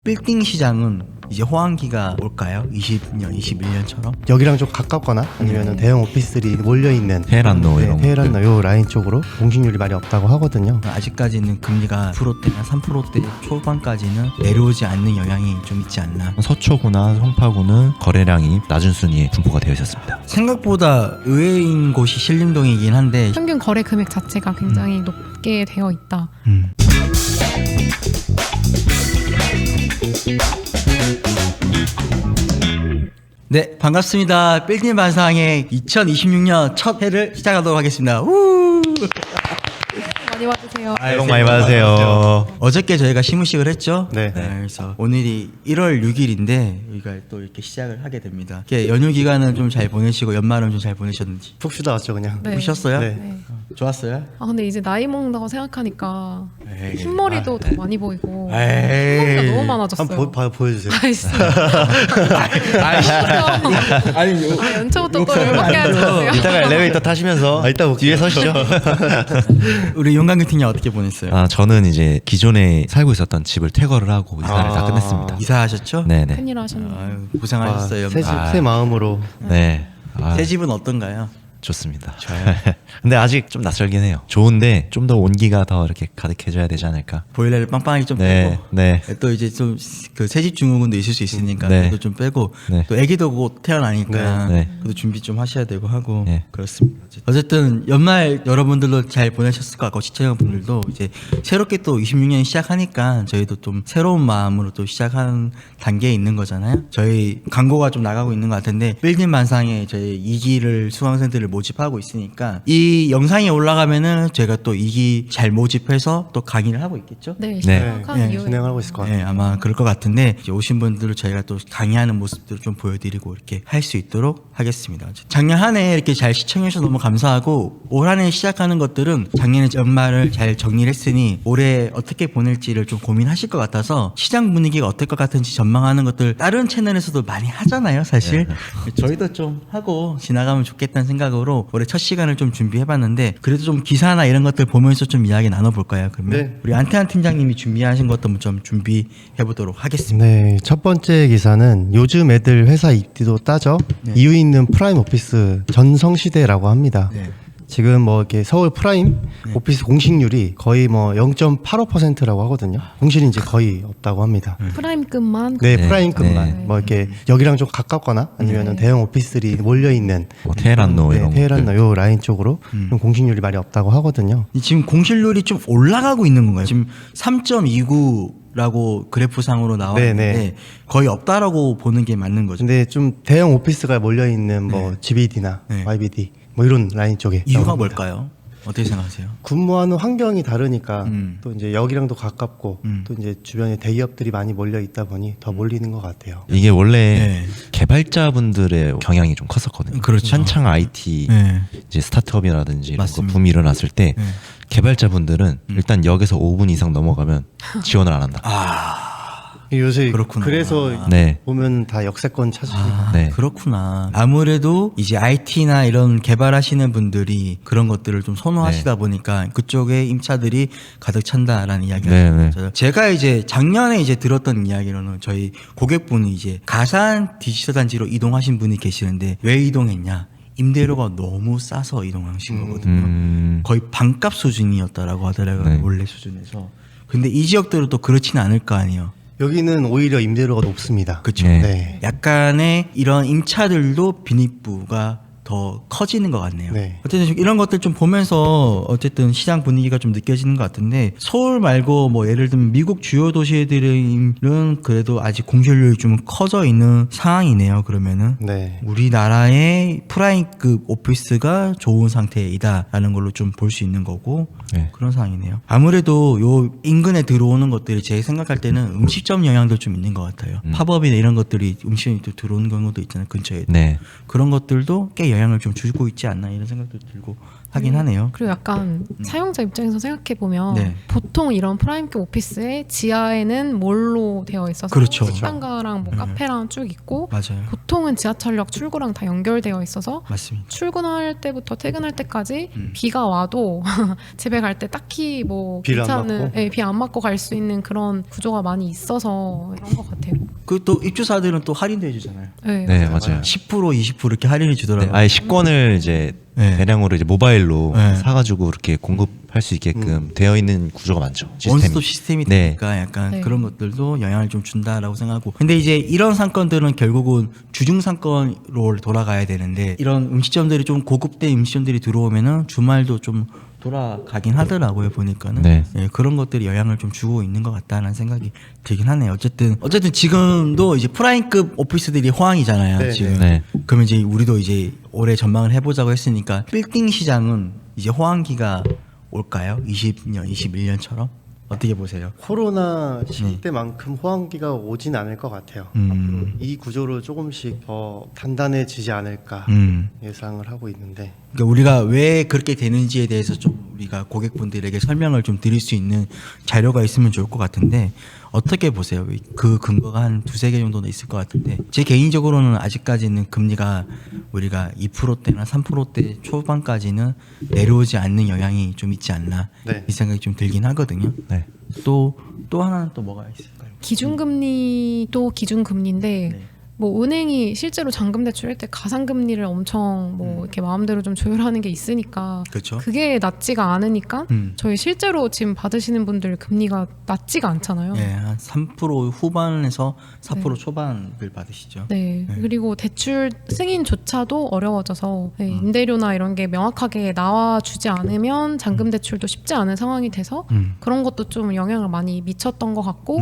빌딩 시장은 이제 호황기가 올까요? 20년, 21년처럼? 여기랑 좀 가깝거나 아니면 대형 오피스들이 몰려있는 테헤란로 이런 거. 테헤란로 요 라인 쪽으로 공식률이 많이 없다고 하거든요. 아직까지는 금리가 2%대나 3%대 초반까지는 내려오지 않는 영향이 좀 있지 않나. 서초구나 송파구는 거래량이 낮은 순위에 분포가 되어 있었습니다. 생각보다 의외인 곳이 신림동이긴 한데 평균 거래 금액 자체가 굉장히 높게 되어 있다. 네, 반갑습니다. 빌딩 반상의 2026년 첫 회를 시작하도록 하겠습니다. 우! 많이 와주세요. 새해 복 많이 받으세요. 어저께 저희가 시무식을 했죠. 네. 그래서 오늘이 1월 6일인데 우리가 또 이렇게 시작을 하게 됩니다. 이렇게 연휴 기간은 좀 잘 보내시고 연말은 좀 잘 보내셨는지. 푹 쉬다 왔죠 그냥. 네. 보셨어요? 네. 네. 좋았어요? 아 근데 이제 나이 먹는다고 생각하니까 에이. 흰머리도 더 많이 보이고 에이. 흰머리가 너무 많아졌어요. 한번 보여주세요. 아이씨. 아니, 연초부터 또 열받게 하지 마세요. 이따가 엘리베이터 타시면서 이따 뒤에 서시죠. 우리 용광규 팀장 어떻게 보냈어요? 저는 이제 기존에 살고 있었던 집을 퇴거를 하고 이사를 다 끝냈습니다. 이사하셨죠? 네네. 큰일 하셨네요. 아유, 고생하셨어요. 새 마음으로. 네. 새 집은 어떤가요? 좋습니다. 근데 아직 좀 낯설긴 해요. 좋은데 좀 더 온기가 더 이렇게 가득해져야 되지 않을까. 보일러를 빵빵하게 좀 네, 빼고 네. 또 이제 좀 그 새집 증후군도 있을 수 있으니까 네. 그것도 좀 빼고 네. 또 아기도 곧 태어나니까 네. 네. 그것도 준비 좀 하셔야 되고 하고 네. 그렇습니다. 어쨌든 연말 여러분들도 잘 보내셨을 것 같고 시청자분들도 이제 새롭게 또 26년이 시작하니까 저희도 좀 새로운 마음으로 또 시작하는 단계에 있는 거잖아요. 저희 광고가 좀 나가고 있는 것 같은데 빌딩 반상에 저희 2기를 수강생들을 모집하고 있으니까 이 영상이 올라가면은 제가 또 2기 잘 모집해서 또 강의를 하고 있겠죠? 네, 네. 시작한 네, 이후에 진행하고 있을 것 같아요. 네, 아마 그럴 것 같은데 이제 오신 분들을 저희가 또 강의하는 모습들을 좀 보여드리고 이렇게 할 수 있도록 하겠습니다. 작년 한 해 이렇게 잘 시청해 주셔서 너무 감사하고 올 한 해 시작하는 것들은 작년에 연말을 잘 정리를 했으니 올해 어떻게 보낼지를 좀 고민하실 것 같아서 시장 분위기가 어떨 것 같은지 전망하는 것들 다른 채널에서도 많이 하잖아요, 사실. 저희도 좀 하고 지나가면 좋겠다는 생각으로 올해 첫 시간을 좀 준비해봤는데 그래도 좀 기사나 이런 것들 보면서 좀 이야기 나눠볼까요? 그러면 네. 우리 안태한 팀장님이 준비하신 것도 좀 준비해보도록 하겠습니다. 네, 첫 번째 기사는 요즘 애들 회사 입지도 따져 이유 있는 프라임 오피스 전성시대라고 합니다. 네. 지금 뭐 이렇게 서울 프라임 오피스 공식률이 거의 뭐 0.85%라고 하거든요. 공실이 이제 거의 없다고 합니다. 프라임급만 네, 네. 프라임급만 네. 뭐 이렇게 여기랑 좀 가깝거나 아니면 대형 오피스들이 몰려 있는 테헤란로 이런 거. 테헤란로 요 라인 쪽으로 좀 공식률이 많이 없다고 하거든요. 지금 공실률이 좀 올라가고 있는 건가요? 지금 3.29라고 그래프상으로 나왔는데 네. 거의 없다라고 보는 게 맞는 거죠. 근데 좀 대형 오피스가 몰려 있는 뭐 GBD나 네. YBD 뭐 이런 라인 쪽에 이유가 나옵니다. 뭘까요? 어떻게 생각하세요? 근무하는 환경이 다르니까 음. 또 이제 여기랑도 가깝고 또 이제 주변에 대기업들이 많이 몰려 있다 보니 더 몰리는 것 같아요. 이게 원래 네. 개발자분들의 경향이 좀 컸었거든요. 그렇죠. 한창 IT 네. 이제 스타트업이라든지 이런 거 맞습니다. 붐이 일어났을 때 네. 개발자분들은 일단 역에서 5분 이상 넘어가면 지원을 안 한다. 요새 그렇구나. 그래서 네. 보면 다 역세권 찾으시고 네. 그렇구나. 아무래도 이제 IT나 이런 개발하시는 분들이 그런 것들을 좀 선호하시다 보니까 그쪽에 임차들이 가득 찬다라는 이야기가 네, 있는 네. 거죠. 제가 이제 작년에 이제 들었던 이야기로는 저희 고객분이 이제 가산 디지털 단지로 이동하신 분이 계시는데 왜 이동했냐? 임대료가 너무 싸서 이동하신 거거든요. 거의 반값 수준이었다라고 하더라고요. 네. 원래 수준에서. 근데 이 지역들은 또 그렇지는 않을 거 아니에요. 여기는 오히려 임대료가 높습니다. 그렇죠. 네. 네. 약간의 이런 임차들도 빈입부가 더 커지는 것 같네요. 네. 어쨌든 좀 이런 것들 좀 보면서 어쨌든 시장 분위기가 좀 느껴지는 것 같은데 서울 말고 뭐 예를 들면 미국 주요 도시들은 그래도 아직 공실률이 좀 커져 있는 상황이네요. 그러면은 네. 우리나라의 프라임급 오피스가 좋은 상태이다라는 걸로 좀 볼 수 있는 거고 네. 그런 상황이네요. 아무래도 요 인근에 들어오는 것들이 제가 생각할 때는 음식점 영향도 좀 있는 것 같아요. 팝업이나 이런 것들이 음식점이 또 들어오는 경우도 있잖아요. 근처에. 네. 그런 것들도 꽤 영향을 좀 주고 있지 않나 이런 생각도 들고 하긴 하네요. 그리고 약간 사용자 입장에서 생각해 보면 네. 보통 이런 프라임급 오피스의 지하에는 몰로 되어 있어서 그렇죠. 식당가랑 뭐 카페랑 쭉 있고 맞아요. 보통은 지하철역 출구랑 다 연결되어 있어서 맞습니다. 출근할 때부터 퇴근할 때까지 음. 비가 와도 집에 갈 때 딱히 뭐 비를 안 괜찮은 맞고? 비 안 맞고 갈 수 있는 그런 구조가 많이 있어서 이런 것 같아요. 그 또 입주사들은 또 할인도 해주잖아요. 네. 네, 맞아요. 10% 20% 이렇게 할인해 네, 주더라고요. 아예 식권을 이제 네. 대량으로 이제 모바일로 네. 사가지고 이렇게 공급할 수 있게끔 되어 있는 구조가 많죠. 시스템이. 원스톱 시스템이 네. 되니까 약간 네. 그런 것들도 영향을 좀 준다라고 생각하고 근데 이제 이런 상권들은 결국은 주중 상권으로 돌아가야 되는데 이런 음식점들이 좀 고급된 음식점들이 들어오면은 주말도 좀 돌아가긴 하더라고요 보니까는 네. 예, 그런 것들이 영향을 좀 주고 있는 것 같다는 생각이 들긴 하네요. 어쨌든 지금도 이제 프라임급 오피스들이 호황이잖아요. 네, 지금 네. 그러면 이제 우리도 이제 올해 전망을 해보자고 했으니까 빌딩 시장은 이제 호황기가 올까요? 20년, 21년처럼 어떻게 보세요? 코로나 시기 때만큼 호황기가 오진 않을 것 같아요. 앞으로 이 구조로 조금씩 더 단단해지지 않을까 예상을 하고 있는데 그러니까 우리가 왜 그렇게 되는지에 대해서 좀 우리가 고객분들에게 설명을 좀 드릴 수 있는 자료가 있으면 좋을 것 같은데 어떻게 보세요? 그 근거가 한 두세 개 정도는 있을 것 같은데 제 개인적으로는 아직까지는 금리가 우리가 2%대나 3%대 초반까지는 내려오지 않는 영향이 좀 있지 않나 네. 이 생각이 좀 들긴 하거든요. 네. 또 하나는 또 뭐가 있을까요? 기준금리도 기준금리인데 네. 뭐 은행이 실제로 잔금 대출할 때 가상금리를 엄청 뭐 이렇게 마음대로 좀 조율하는 게 있으니까 그렇죠. 그게 낮지가 않으니까 저희 실제로 지금 받으시는 분들 금리가 낮지가 않잖아요. 네, 한 3% 후반에서 4% 네. 초반을 받으시죠. 네. 네. 그리고 대출 승인조차도 어려워져서 네, 임대료나 이런 게 명확하게 나와주지 않으면 잔금 대출도 쉽지 않은 상황이 돼서 그런 것도 좀 영향을 많이 미쳤던 것 같고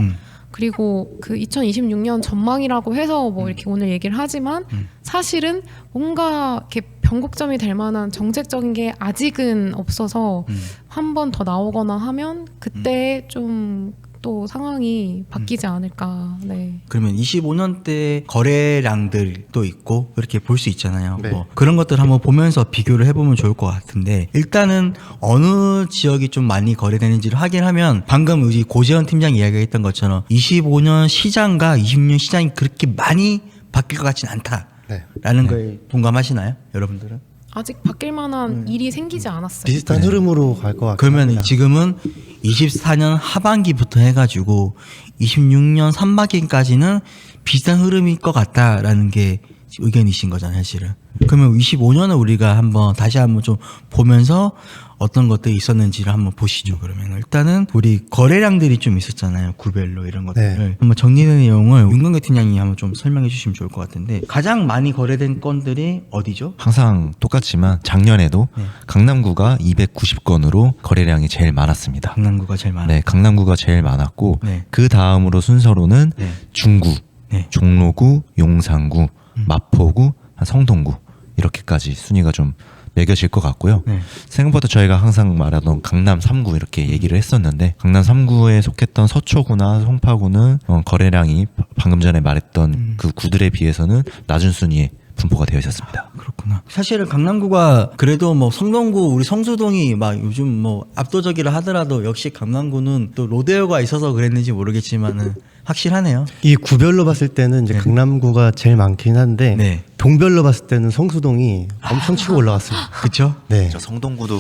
그리고 그 2026년 전망이라고 해서 뭐 이렇게 오늘 얘기를 하지만 사실은 뭔가 이렇게 변곡점이 될 만한 정책적인 게 아직은 없어서 한 번 더 나오거나 하면 그때 좀 또 상황이 바뀌지 않을까. 네. 그러면 25년대 거래량들도 있고 그렇게 볼 수 있잖아요. 네. 뭐 그런 것들 한번 보면서 비교를 해보면 좋을 것 같은데 일단은 어느 지역이 좀 많이 거래되는지를 확인하면 방금 우리 고재현 팀장 이야기했던 것처럼 25년 시장과 26년 시장이 그렇게 많이 바뀔 것 같지는 않다라는 네. 거에 동감하시나요, 여러분들은? 아직 바뀔 만한 일이 생기지 않았어요. 비슷한 흐름으로 갈 것 같아요. 그러면 지금은 24년 하반기부터 해가지고 26년 상반기까지는 비슷한 흐름일 것 같다라는 게 의견이신 거잖아요, 사실은. 그러면 25년을 우리가 다시 한번 좀 보면서 어떤 것들이 있었는지를 한번 보시죠. 그러면 일단은 우리 거래량들이 좀 있었잖아요, 구별로 이런 것들을 네. 한번 정리된 내용을 윤건교 팀장님이 한번 좀 설명해 주시면 좋을 것 같은데 가장 많이 거래된 건들이 어디죠? 항상 똑같지만 작년에도 네. 강남구가 290건으로 거래량이 제일 많았습니다. 강남구가 제일 많아요. 네, 강남구가 제일 많았고 네. 그 다음으로 순서로는 네. 중구, 네. 종로구, 용산구, 마포구, 성동구 이렇게까지 순위가 좀 매겨질 것 같고요. 네. 생각보다 저희가 항상 말하던 강남 3구 이렇게 얘기를 했었는데 강남 3구에 속했던 서초구나 송파구는 거래량이 방금 전에 말했던 그 구들에 비해서는 낮은 순위에 분포가 되어 있었습니다. 그렇구나. 사실은 강남구가 그래도 뭐 성동구 우리 성수동이 막 요즘 뭐 압도적이라 하더라도 역시 강남구는 또 로데오가 있어서 그랬는지 모르겠지만은 확실하네요. 이 구별로 봤을 때는 이제 네. 강남구가 제일 많긴 한데 네. 동별로 봤을 때는 성수동이 엄청 치고 올라갔습니다. 그렇죠? 네. 저 성동구도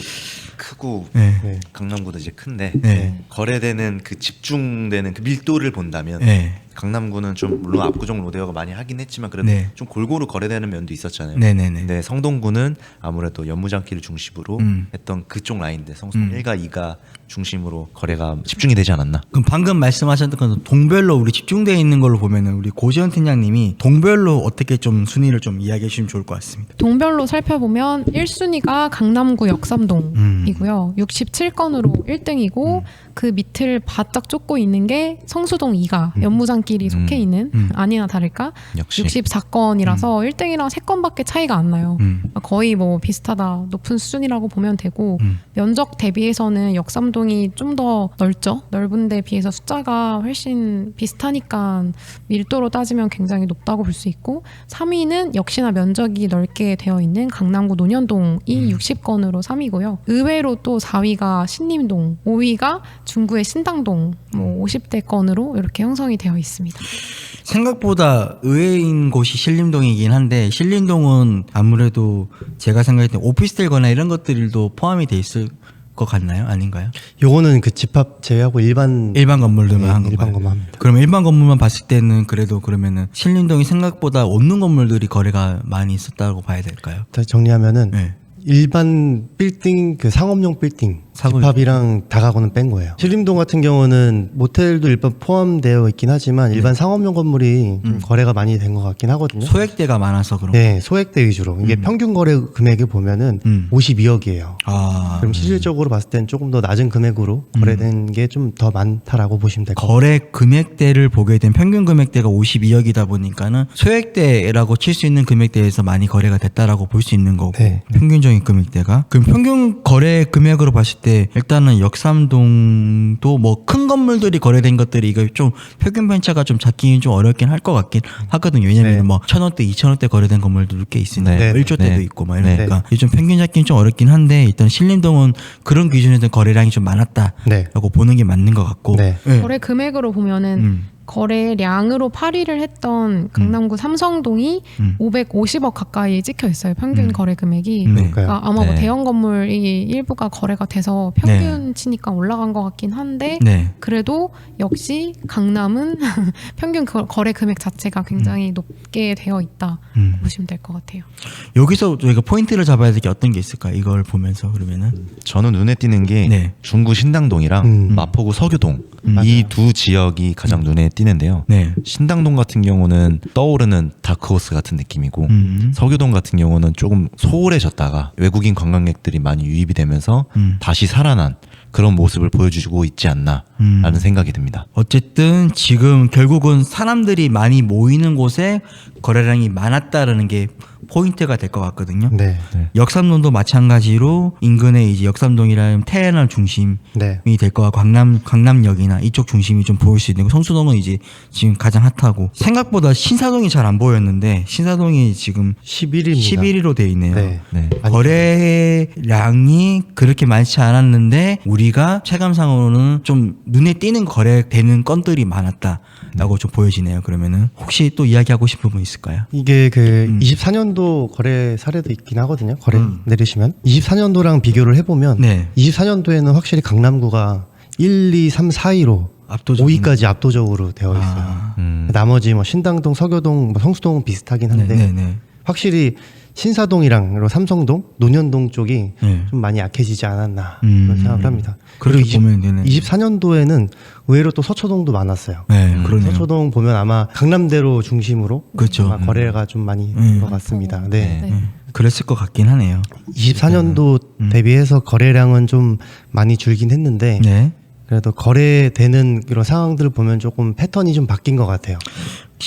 크고 네. 네. 강남구도 이제 큰데 네. 거래되는 그 집중되는 그 밀도를 본다면 네. 강남구는 좀 물론 압구정 로데오가 많이 하긴 했지만 그래도 네. 좀 골고루 거래되는 면도 있었잖아요. 네네네. 근데 성동구는 아무래도 연무장길을 중심으로 했던 그쪽 라인인데 성수동 1가 2가 중심으로 거래가 집중이 되지 않았나? 그럼 방금 말씀하셨던 건 동별로 우리 집중되어 있는 걸로 보면은 우리 고지현 팀장님이 동별로 어떻게 좀 순위를 좀 이야기해 주시면 좋을 것 같습니다. 동별로 살펴보면 1순위가 강남구 역삼동이고 건이고요. 67건으로 1등이고 그 밑을 바짝 쫓고 있는 게 성수동 2가 연무장길이 속해 있는 아니나 다를까 역시 64건이라서 1등이랑 3건밖에 차이가 안 나요. 거의 뭐 비슷하다 높은 수준이라고 보면 되고 면적 대비해서는 역삼동이 좀 더 넓죠. 넓은 데 비해서 숫자가 훨씬 비슷하니까 밀도로 따지면 굉장히 높다고 볼 수 있고 3위는 역시나 면적이 넓게 되어 있는 강남구 논현동이 60건으로 3위고요. 의외로 또 4위가 신림동, 5위가 중구의 신당동 50대 건으로 이렇게 형성이 되어 있습니다. 생각보다 의외인 곳이 신림동이긴 한데 신림동은 아무래도 제가 생각했을 때 오피스텔거나 이런 것들도 포함이 돼 있을 것 같나요? 아닌가요? 요거는 그 집합 제외하고 일반 건물들만 한 일반 건가요? 것만 합니다. 그럼 일반 건물만 봤을 때는 그래도 그러면은 신림동이 생각보다 없는 건물들이 거래가 많이 있었다고 봐야 될까요? 자, 정리하면은 네. 일반 빌딩 그 상업용 빌딩 상업- 집합이랑 다가구는 뺀 거예요. 신림동 같은 경우는 모텔도 일반 포함되어 있긴 하지만 일반 상업용 건물이 좀 거래가 많이 된 것 같긴 하거든요. 소액대가 많아서 그런 네, 소액대 위주로. 이게 평균 거래 금액을 보면은 52억이에요. 아, 그럼 실질적으로 봤을 땐 조금 더 낮은 금액으로 거래된 게 좀 더 많다라고 보시면 될 것 같아요. 거래 금액대를 보게 된 평균 금액대가 52억이다 보니까는 소액대라고 칠 수 있는 금액대에서 많이 거래가 됐다라고 볼 수 있는 거고 네. 평균적인 금액대가 그럼 평균 거래 금액으로 봤을 때 일단은 역삼동도 뭐 큰 건물들이 거래된 것들이 이거 좀 평균 편차가 좀 잡기는 좀 어렵긴 할 것 같긴 하거든요. 왜냐면 네. 뭐 1,000원대, 2,000원대 거래된 건물도 꽤 있으니까 네. 1조 대도 네. 있고 막 이러니까 이게 좀 평균 잡기는 좀 어렵긴 한데 일단 신림동은 그런 기준에서 거래량이 좀 많았다라고 네. 보는 게 맞는 것 같고 네. 네. 거래 금액으로 보면은 거래량으로 8위를 했던 강남구 삼성동이 550억 가까이 찍혀 있어요. 평균 거래 금액이. 네. 그러니까요. 아마 뭐 네. 대형 건물이 일부가 거래가 돼서 평균 치니까 올라간 것 같긴 한데 네. 그래도 역시 강남은 평균 거래 금액 자체가 굉장히 높게 되어 있다 보시면 될 것 같아요. 여기서 저희가 포인트를 잡아야 될 게 어떤 게 있을까? 이걸 보면서 그러면은 저는 눈에 띄는 게 네. 중구 신당동이랑 마포구 서교동 이 두 지역이 가장 눈에 띄는데요. 네. 신당동 같은 경우는 떠오르는 다크호스 같은 느낌이고 서교동 같은 경우는 조금 소홀해졌다가 외국인 관광객들이 많이 유입이 되면서 다시 살아난 그런 모습을 보여주고 있지 않나라는 생각이 듭니다. 어쨌든 지금 결국은 사람들이 많이 모이는 곳에 거래량이 많았다라는 게 포인트가 될 것 같거든요. 네. 역삼동도 마찬가지로 인근에 이제 역삼동이라는 테레널 중심이 네. 될 거와 강남역이나 이쪽 중심이 좀 보일 수 있는 거. 성수동은 이제 지금 가장 핫하고 생각보다 신사동이 잘 안 보였는데 신사동이 지금 11위입니다. 11위로 돼 있네요. 네. 네. 아니, 거래량이 그렇게 많지 않았는데 우리가 체감상으로는 좀 눈에 띄는 거래되는 건들이 많았다라고 좀 보여지네요. 그러면은 혹시 또 이야기하고 싶은 분 있을까요? 이게 그 24년도 거래 사례도 있긴 하거든요. 거래 내리시면 24년도랑 비교를 해보면 네. 24년도에는 확실히 강남구가 1, 2, 3, 4위로 압도적인 5위까지 압도적으로 되어 있어요. 아. 나머지 뭐 신당동, 서교동, 뭐 성수동은 비슷하긴 한데 네. 확실히 신사동이랑 그리고 삼성동, 논현동 쪽이 네. 좀 많이 약해지지 않았나 그런 생각을 합니다. 그렇게 그리고 보면 되네. 24년도에는 의외로 또 서초동도 많았어요. 네, 그러네요. 서초동 보면 아마 강남대로 중심으로 그렇죠. 아마 거래가 좀 많이 된 것 같습니다. 네. 네. 그랬을 것 같긴 하네요. 24년도 대비해서 거래량은 좀 많이 줄긴 했는데 네. 그래도 거래되는 이런 상황들을 보면 조금 패턴이 좀 바뀐 것 같아요.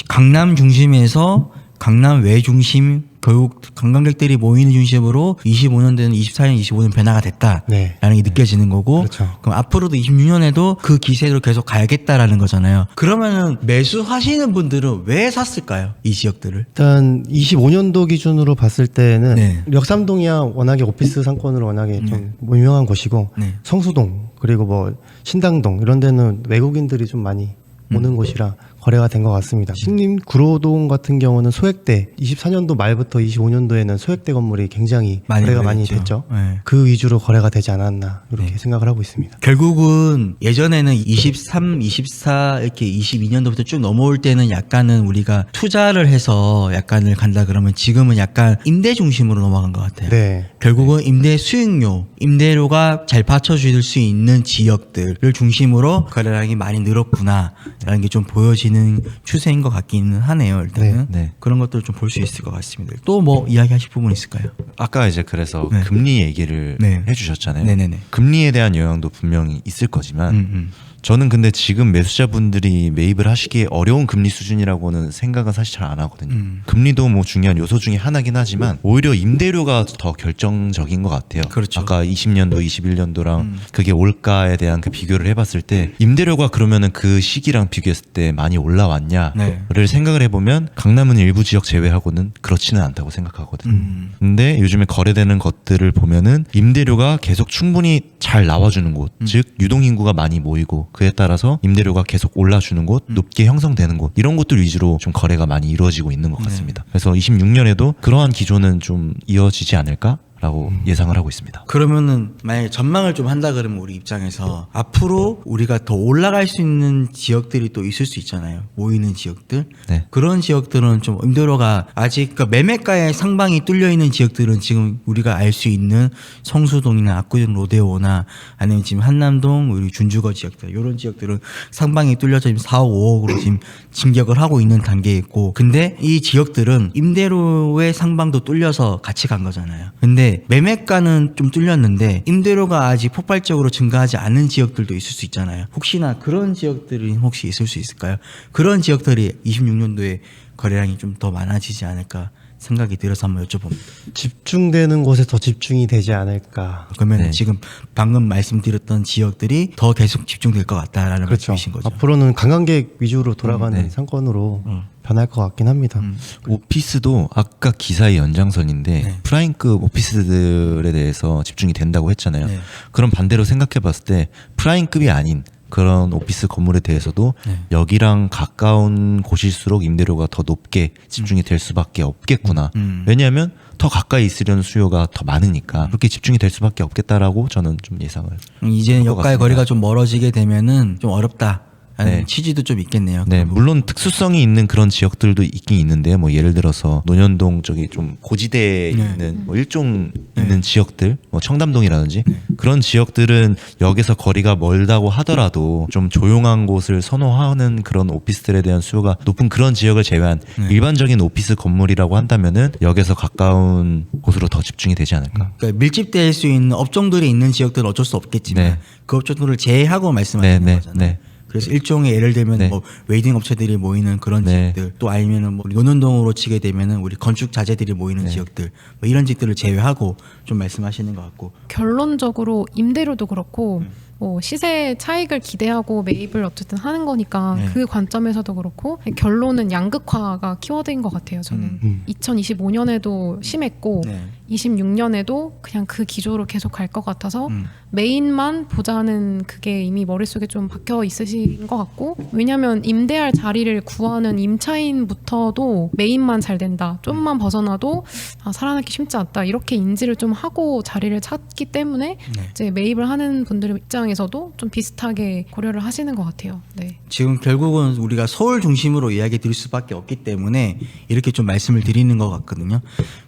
강남 중심에서 강남 외 중심 결국 관광객들이 모이는 중심으로 25년대는 24년, 25년 변화가 됐다라는 네. 게 느껴지는 거고 그렇죠. 그럼 앞으로도 26년에도 그 기세로 계속 가야겠다라는 거잖아요. 그러면은 매수하시는 분들은 왜 샀을까요? 이 지역들을? 일단 25년도 기준으로 봤을 때는 네. 역삼동이야 워낙에 오피스 상권으로 워낙에 좀 유명한 곳이고 네. 성수동 그리고 뭐 신당동 이런 데는 외국인들이 좀 많이 오는 곳이라 거래가 된 것 같습니다. 신림 구로동 같은 경우는 소액대 24년도 말부터 25년도에는 소액대 건물이 굉장히 거래가 많이 됐죠. 네. 그 위주로 거래가 되지 않았나 이렇게 생각을 하고 있습니다. 결국은 예전에는 23, 24 이렇게 22년도부터 쭉 넘어올 때는 약간은 우리가 투자를 해서 약간을 간다 그러면 지금은 약간 임대 중심으로 넘어간 것 같아요. 네. 결국은 임대 수익료, 임대료가 잘 받쳐줄 수 있는 지역들을 중심으로 거래량이 많이 늘었구나라는 게 좀 보여지는 많아지는 추세인 것 같기는 하네요. 일단은 네. 그런 것들을 좀 볼 수 있을 것 같습니다. 또 뭐 이야기하실 부분 있을까요? 아까 이제 그래서 네. 금리 얘기를 네. 해주셨잖아요. 네네네. 금리에 대한 영향도 분명히 있을 거지만 저는 근데 지금 매수자분들이 매입을 하시기에 어려운 금리 수준이라고는 생각은 사실 잘 안 하거든요. 금리도 뭐 중요한 요소 중에 하나긴 하지만 오히려 임대료가 더 결정적인 것 같아요. 그렇죠. 아까 20년도, 21년도랑 그게 올가에 대한 그 비교를 해봤을 때 임대료가 그러면은 그 시기랑 비교했을 때 많이 올라왔냐를 네. 생각을 해보면 강남은 일부 지역 제외하고는 그렇지는 않다고 생각하거든요. 근데 요즘에 거래되는 것들을 보면은 임대료가 계속 충분히 잘 나와주는 곳, 즉 유동인구가 많이 모이고 그에 따라서 임대료가 계속 올라주는 곳, 높게 형성되는 곳 이런 곳들 위주로 좀 거래가 많이 이루어지고 있는 것 같습니다. 그래서 26년에도 그러한 기조는 좀 이어지지 않을까라고 예상을 하고 있습니다. 그러면은 만약에 전망을 좀 한다 그러면 우리 입장에서 앞으로 우리가 더 올라갈 수 있는 지역들이 또 있을 수 있잖아요. 모이는 지역들. 네. 그런 지역들은 좀 임대료가 아직 그러니까 매매가의 상방이 뚫려 있는 지역들은 지금 우리가 알 수 있는 성수동이나 압구정 로데오나 아니면 지금 한남동 우리 준주거 지역들 이런 지역들은 상방이 뚫려서 지금 4억 5억으로 지금 진격을 하고 있는 단계에 있고 근데 이 지역들은 임대료의 상방도 뚫려서 같이 간 거잖아요. 근데 매매가는 좀 뚫렸는데 임대료가 아직 폭발적으로 증가하지 않은 지역들도 있을 수 있잖아요. 혹시나 그런 지역들이 혹시 있을 수 있을까요? 그런 지역들이 26년도에 거래량이 좀 더 많아지지 않을까 생각이 들어서 한번 여쭤봅니다. 집중되는 곳에 더 집중이 되지 않을까. 그러면 네. 지금 방금 말씀드렸던 지역들이 더 계속 집중될 것 같다라는 그렇죠. 말씀이신 거죠. 앞으로는 관광객 위주로 돌아가는 네. 상권으로 변할 것 같긴 합니다. 오피스도 아까 기사의 연장선인데 네. 프라임급 오피스들에 대해서 집중이 된다고 했잖아요. 네. 그럼 반대로 생각해 봤을 때 프라임급이 아닌 그런 오피스 건물에 대해서도 네. 여기랑 가까운 곳일수록 임대료가 더 높게 집중이 될 수밖에 없겠구나. 왜냐하면 더 가까이 있으려는 수요가 더 많으니까 그렇게 집중이 될 수밖에 없겠다라고 저는 좀 예상을 이제는 할 것 역가의 같습니다. 거리가 좀 멀어지게 되면은 좀 어렵다. 라는 네. 취지도 좀 있겠네요. 네, 그 물론 특수성이 있는 그런 지역들도 있긴 있는데요. 뭐 예를 들어서 논현동 쪽이 좀 고지대에 네. 있는 뭐 일종 있는 지역들, 뭐 청담동이라든지 그런 지역들은 역에서 거리가 멀다고 하더라도 좀 조용한 곳을 선호하는 그런 오피스들에 대한 수요가 높은 그런 지역을 제외한 일반적인 오피스 건물이라고 한다면은 역에서 가까운 곳으로 더 집중이 되지 않을까. 그러니까 밀집될 수 있는 업종들이 있는 지역들은 어쩔 수 없겠지만 네. 그 업종들을 제외하고 말씀하시는 네, 네, 거잖아요. 네. 그래서 일종의 예를 들면 네. 뭐 웨이딩 업체들이 모이는 그런 네. 지역들 또 아니면은 뭐 논현동으로 치게 되면은 우리 건축 자재들이 모이는 지역들 뭐 이런 지역들을 제외하고 좀 말씀하시는 것 같고 결론적으로 임대료도 그렇고 뭐 시세 차익을 기대하고 매입을 어쨌든 하는 거니까 네. 그 관점에서도 그렇고 결론은 양극화가 키워드인 것 같아요. 저는 2025년에도 심했고 네. 26년에도 그냥 그 기조로 계속 갈 것 같아서 메인만 보자는 그게 이미 머릿속에 좀 박혀 있으신 것 같고 왜냐하면 임대할 자리를 구하는 임차인부터도 메인만 잘 된다 좀만 벗어나도 살아남기 쉽지 않다 이렇게 인지를 좀 하고 자리를 찾기 때문에 네. 이제 매입을 하는 분들 입장에서도 좀 비슷하게 고려를 하시는 것 같아요. 네. 지금 결국은 우리가 서울 중심으로 이야기 드릴 수밖에 없기 때문에 이렇게 좀 말씀을 드리는 것 같거든요.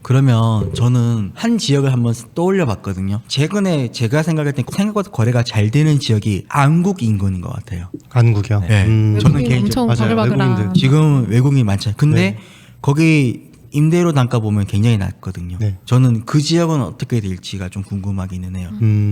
그러면 저는 한 지역을 한번 떠올려 봤거든요. 최근에 제가 생각할 때 생각보다 거래가 잘 되는 지역이 안국 인근인 것 같아요. 안국이요. 네. 저는 외국인 개인적으로 엄청 맞아요. 바글바글한 외국인들 지금 외국인이 많잖아요. 근데 네. 거기 임대료 단가 보면 굉장히 낮거든요. 네. 저는 그 지역은 어떻게 될지가 좀 궁금하기는 해요.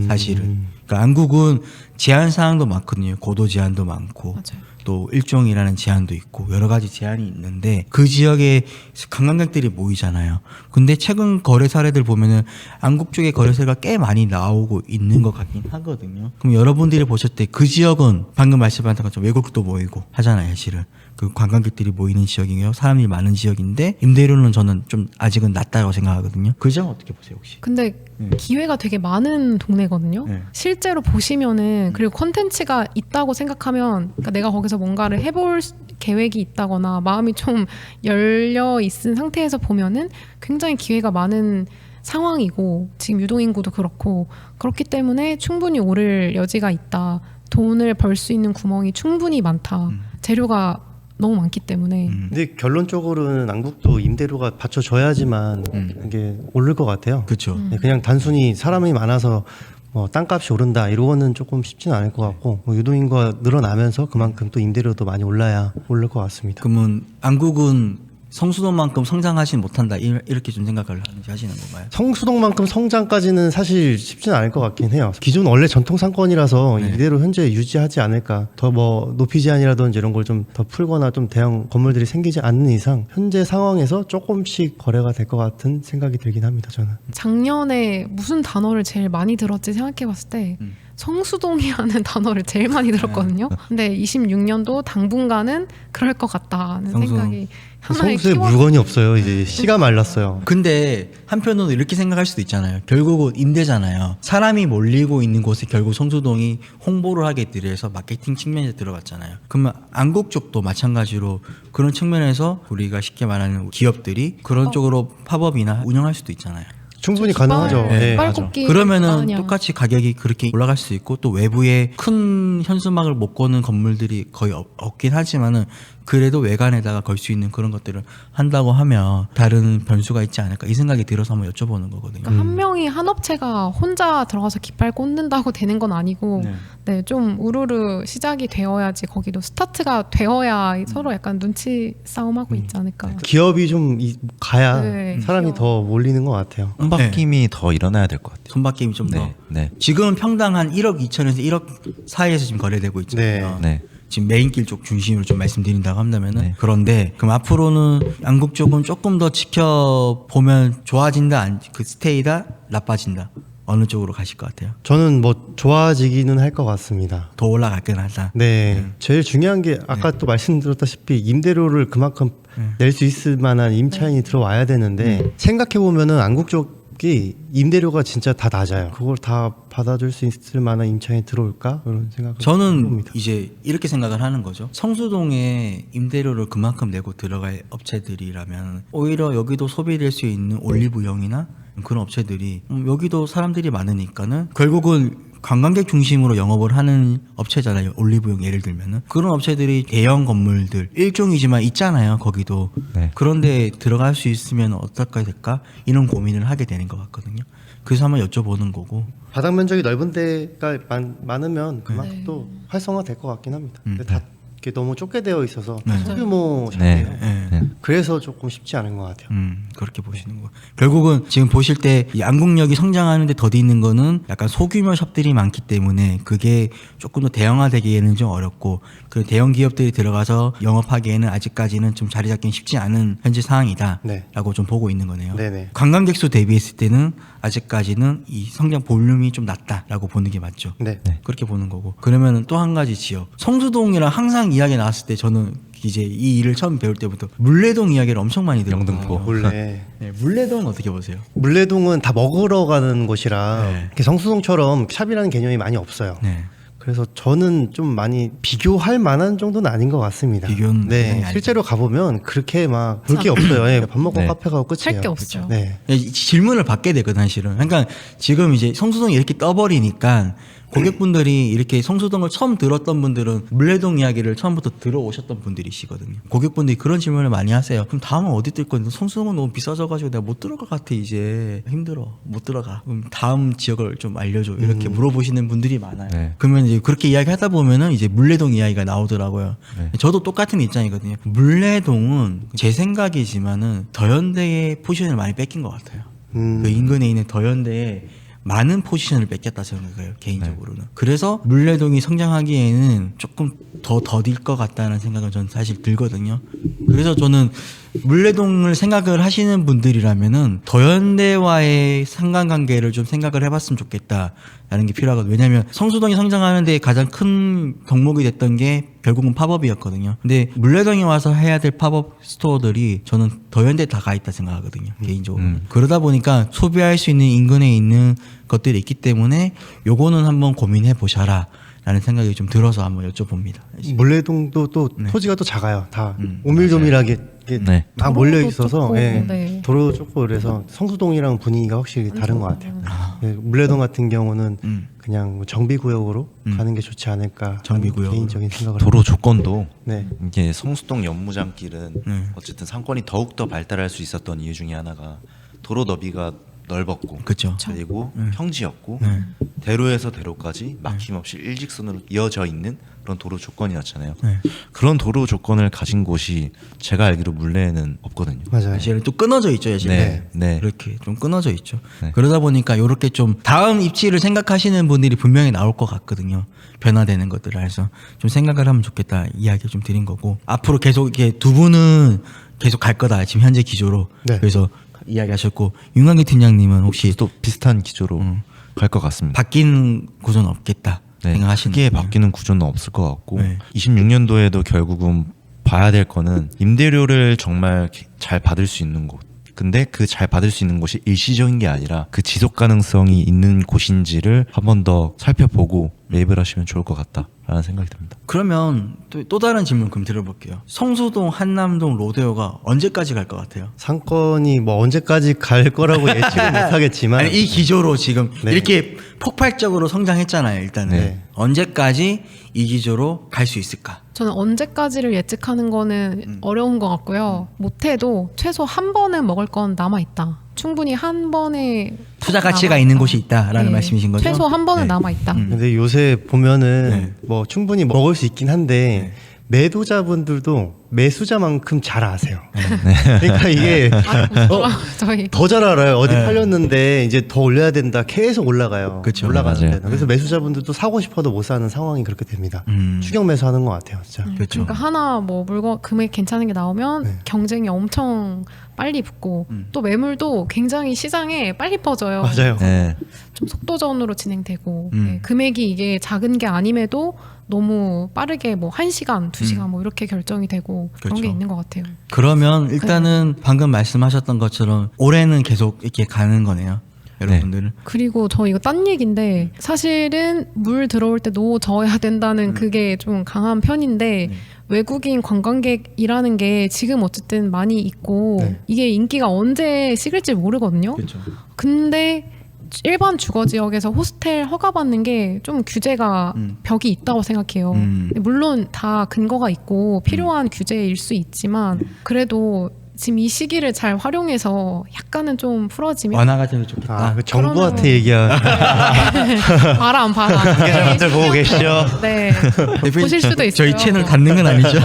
사실은. 음. 그러니까 안국은 제한 사항도 많거든요. 고도 제한도 많고 맞아요. 또 일종이라는 제한도 있고 여러 가지 제한이 있는데 그 지역에 관광객들이 모이잖아요. 근데 최근 거래 사례들 보면은 안국 쪽의 거래세가 꽤 많이 나오고 있는 것 같긴 하거든요. 그럼 여러분들이 보셨을 때 그 지역은 방금 말씀하신 것처럼 외국도 모이고 하잖아요, 사실은. 그 관광객들이 모이는 지역이에요. 사람이 많은 지역인데 임대료는 저는 좀 아직은 낮다고 생각하거든요. 그 지역은 어떻게 보세요, 혹시? 근데 기회가 되게 많은 동네거든요. 네. 실제로 보시면은 그리고 컨텐츠가 있다고 생각하면 그러니까 내가 거기서 뭔가를 해볼 계획이 있다거나 마음이 좀 열려 있은 상태에서 보면은 굉장히 기회가 많은 상황이고 지금 유동인구도 그렇고 그렇기 때문에 충분히 오를 여지가 있다. 돈을 벌 수 있는 구멍이 충분히 많다. 재료가 너무 많기 때문에 근데 결론적으로는 안국도 임대료가 받쳐줘야지만 이게 오를 것 같아요. 그렇죠. 네, 그냥 단순히 사람이 많아서 뭐 땅값이 오른다 이거는 조금 쉽지는 않을 것 같고 뭐 유동인구가 늘어나면서 그만큼 또 임대료도 많이 올라야 오를 것 같습니다. 그러면 안국은 성수동만큼 성장하지 못한다 이렇게 좀 생각을 하시는 건가요? 성수동만큼 성장까지는 사실 쉽지는 않을 것 같긴 해요. 기존 원래 전통 상권이라서 네. 이대로 현재 유지하지 않을까. 더 뭐 높이 제한이라든지 이런 걸 좀 더 풀거나 좀 대형 건물들이 생기지 않는 이상 현재 상황에서 조금씩 거래가 될 것 같은 생각이 들긴 합니다. 저는. 작년에 무슨 단어를 제일 많이 들었지 생각해봤을 때 성수동이라는 단어를 제일 많이 들었거든요. 근데 26년도 당분간은 그럴 것 같다는 성수동. 생각이 하나의 성수에 키워드. 물건이 없어요. 이제 씨가 말랐어요. 근데 한편으로 이렇게 생각할 수도 있잖아요. 결국은 임대잖아요. 사람이 몰리고 있는 곳에 결국 성수동이 홍보를 하게 들여서 마케팅 측면에 들어갔잖아요. 그러면 안국 쪽도 마찬가지로 그런 측면에서 우리가 쉽게 말하는 기업들이 그런 쪽으로 팝업이나 운영할 수도 있잖아요. 충분히 가능하죠. 네, 네. 빨곡기 그러면은 아니야. 똑같이 가격이 그렇게 올라갈 수 있고 또 외부에 큰 현수막을 못 거는 건물들이 거의 없긴 하지만은 그래도 외관에다가 걸 수 있는 그런 것들을 한다고 하면 다른 변수가 있지 않을까 이 생각이 들어서 한번 여쭤보는 거거든요. 그러니까 한 명이 한 업체가 혼자 들어가서 깃발 꽂는다고 되는 건 아니고 네, 좀 우르르 시작이 되어야지 거기도 스타트가 되어야 서로 약간 눈치 싸움하고 있지 않을까. 기업이 좀 가야 네, 사람이 기업. 더 몰리는 것 같아요. 손바뀜이 더 일어나야 될 것 같아요. 손바뀜이 좀 더. 네, 네, 지금은 평당 한 1억 2천에서 1억 사이에서 지금 거래되고 있잖아요. 네. 지금 메인길 쪽 중심으로 좀 말씀드린다고 한다면은 네. 그런데 그럼 앞으로는 양국 쪽은 조금 더 지켜보면 좋아진다, 그 스테이다, 나빠진다 어느 쪽으로 가실 것 같아요? 저는 뭐 좋아지기는 할 것 같습니다. 더 올라갈긴 하다. 네. 제일 중요한 게 아까 또 말씀드렸다시피 임대료를 그만큼 낼 수 있을 만한 임차인이 들어와야 되는데 생각해 보면은 안국 쪽이 임대료가 진짜 다 낮아요. 그걸 다 받아줄 수 있을 만한 임차인이 들어올까? 이런 생각을 저는 해봅니다. 이제 이렇게 생각을 하는 거죠. 성수동에 임대료를 그만큼 내고 들어갈 업체들이라면 오히려 여기도 소비될 수 있는 올리브영이나 그런 업체들이 여기도 사람들이 많으니까는 결국은 관광객 중심으로 영업을 하는 업체잖아요. 올리브영 예를 들면은 그런 업체들이 대형 건물들 일종이지만 있잖아요. 거기도 네. 그런데 들어갈 수 있으면 어떨까 될까 이런 고민을 하게 되는 것 같거든요. 그래서 한번 여쭤보는 거고. 바닥 면적이 넓은 데가 많으면 그만큼 네. 또 활성화 될 것 같긴 합니다. 근데 다 이렇게 너무 좁게 되어 있어서 네. 소규모 네. 샵이에요. 예. 네. 그래서 조금 쉽지 않은 것 같아요. 그렇게 보시는 거. 결국은 지금 보실 때 이 안국역이 성장하는데 더디는 거는 약간 소규모 샵들이 많기 때문에 그게 조금 더 대형화되기에는 좀 어렵고 그 대형 기업들이 들어가서 영업하기에는 아직까지는 좀 자리 잡기는 쉽지 않은 현재 상황이다라고 네. 좀 보고 있는 거네요. 네네. 관광객 수 대비했을 때는 아직까지는 이 성장 볼륨이 좀 낮다라고 보는 게 맞죠. 네. 그렇게 보는 거고. 그러면 또 한 가지 지역. 성수동이랑 항상 이야기 나왔을 때 저는 이제 이 일을 처음 배울 때부터 물레동 이야기를 엄청 많이 들었거든요. 영등포. 원래 네, 물레동은 어떻게 보세요? 물레동은 다 먹으러 가는 곳이라 네. 이렇게 성수동처럼 샵이라는 개념이 많이 없어요. 네. 그래서 저는 좀 많이 비교할 만한 정도는 아닌 것 같습니다. 비교는 네, 아니죠. 실제로 가보면 그렇게 막 볼 게 없어요. 예, 밥 먹고 네. 카페 가고 끝이에요. 할 게 없죠. 네. 질문을 받게 되거든 사실은. 그러니까 지금 이제 성수동이 이렇게 떠버리니까 고객분들이 이렇게 성수동을 처음 들었던 분들은 물레동 이야기를 처음부터 들어오셨던 분들이시거든요. 고객분들이 그런 질문을 많이 하세요. 그럼 다음은 어디 뜰 건데 성수동은 너무 비싸져가지고 내가 못 들어갈 것 같아 이제 힘들어 못 들어가. 그럼 다음 지역을 좀 알려줘 이렇게 물어보시는 분들이 많아요. 네. 그러면 이제 그렇게 이야기하다 보면은 이제 물레동 이야기가 나오더라고요. 네. 저도 똑같은 입장이거든요. 물레동은 제 생각이지만은 더현대의 포지션을 많이 뺏긴 것 같아요. 그 인근에 있는 더현대에 많은 포지션을 뺏겼다 생각해요 개인적으로는. 그래서 물레동이 성장하기에는 조금 더 더딜 것 같다는 생각은 저는 사실 들거든요. 그래서 저는 물레동을 생각을 하시는 분들이라면은 더현대와의 상관관계를 좀 생각을 해봤으면 좋겠다라는 게 필요하거든요. 왜냐하면 성수동이 성장하는데 가장 큰 덕목이 됐던 게 결국은 팝업이었거든요. 근데 물레동에 와서 해야 될 팝업 스토어들이 저는 더현대에 다 가 있다 생각하거든요. 개인적으로. 그러다 보니까 소비할 수 있는 인근에 있는 것들이 있기 때문에 요거는 한번 고민해 보셔라. 라는 생각이 좀 들어서 한번 여쭤봅니다. 물레동도 또 토지가 또 작아요. 다 네. 오밀조밀하게 이렇게 네. 다 도로도 몰려 있어서 좁고, 예, 네. 도로 좁고 그래서 성수동이랑 분위기가 확실히 다른 것 같아요. 예, 물레동 같은 경우는 그냥 뭐 정비구역으로 가는 게 좋지 않을까 하는 정비구역으로. 개인적인 생각을 도로 조건도 네. 이게 성수동 연무장길은 네. 어쨌든 상권이 더욱 더 발달할 수 있었던 이유 중에 하나가 도로 너비가 넓었고 그렇죠. 그리고 평지였고 네. 대로에서 대로까지 막힘없이 일직선으로 이어져 있는 그런 도로 조건이었잖아요. 네. 그런 도로 조건을 가진 곳이 제가 알기로 물레에는 없거든요. 맞아요. 사실은 좀 끊어져 있죠, 사실은. 네, 네. 이렇게 좀 끊어져 있죠. 네. 그러다 보니까 이렇게 좀 다음 입지를 생각하시는 분들이 분명히 나올 것 같거든요. 변화되는 것들을 해서 좀 생각을 하면 좋겠다 이야기를 좀 드린 거고 앞으로 계속 이렇게 두 분은 계속 갈 거다 지금 현재 기조로. 네. 그래서 이야기하셨고 윤광기 팀장님은 혹시 또 비슷한 기조로 갈 것 같습니다. 바뀐 구조는 없겠다 네, 생각하시는 크게 거예요? 바뀌는 구조는 없을 것 같고 네. 26년도에도 결국은 봐야 될 거는 임대료를 정말 잘 받을 수 있는 곳. 근데 그 잘 받을 수 있는 곳이 일시적인 게 아니라 그 지속 가능성이 있는 곳인지를 한 번 더 살펴보고 매입을 하시면 좋을 것 같다라는 생각이 듭니다. 그러면 또 다른 질문 그럼 들어볼게요. 성수동, 한남동, 로데오가 언제까지 갈 것 같아요? 상권이 뭐 언제까지 갈 거라고 예측은 못하겠지만 아니, 이 기조로 지금 네. 이렇게 폭발적으로 성장했잖아요. 일단은 네. 언제까지 이 기조로 갈 수 있을까? 저는 언제까지를 예측하는 거는 어려운 것 같고요. 못해도 최소 한 번은 먹을 건 남아 있다. 충분히 한 번에 투자 가치가 남아있다. 있는 곳이 있다라는 네. 말씀이신 거죠? 최소 한 번은 네. 남아 있다. 근데 요새 보면은 네. 뭐 충분히 먹을 수 있긴 한데 매도자분들도 매수자만큼 잘 아세요. 그러니까 이게 저희 더 잘 알아요. 어디 네. 팔렸는데 이제 더 올려야 된다. 계속 올라가요. 그쵸. 올라가는 맞아요. 데는. 그래서 매수자분들도 사고 싶어도 못 사는 상황이 그렇게 됩니다. 추격 매수하는 것 같아요, 진짜. 그렇죠. 그러니까 하나 뭐 물건 금액 괜찮은 게 나오면 네. 경쟁이 엄청 빨리 붙고 또 매물도 굉장히 시장에 빨리 퍼져요. 맞아요. 네. 좀 속도전으로 진행되고 음. 네, 금액이 이게 작은 게 아님에도 너무 빠르게 뭐 1시간, 2시간 뭐 이렇게 결정이 되고 그런 그렇죠. 게 있는 것 같아요. 그러면 일단은 방금 말씀하셨던 것처럼 올해는 계속 이렇게 가는 거네요. 여러분들은. 그리고 저 이거 딴 얘기인데 사실은 물 들어올 때 노 저어야 된다는 그게 좀 강한 편인데 외국인 관광객이라는 게 지금 어쨌든 많이 있고 네. 이게 인기가 언제 식을지 모르거든요. 그렇죠. 근데 일반 주거 지역에서 호스텔 허가받는 게 좀 규제가 벽이 있다고 생각해요. 근데 물론 다 근거가 있고 필요한 규제일 수 있지만 그래도 지금 이 시기를 잘 활용해서 약간은 좀 풀어지면 완화가 되면 좋겠다. 아, 그 정부한테 그러면은- 얘기한 바람. 분들 보고 계시죠? 네. 보실 수도 있어요. 저희 채널 닫는 건 아니죠?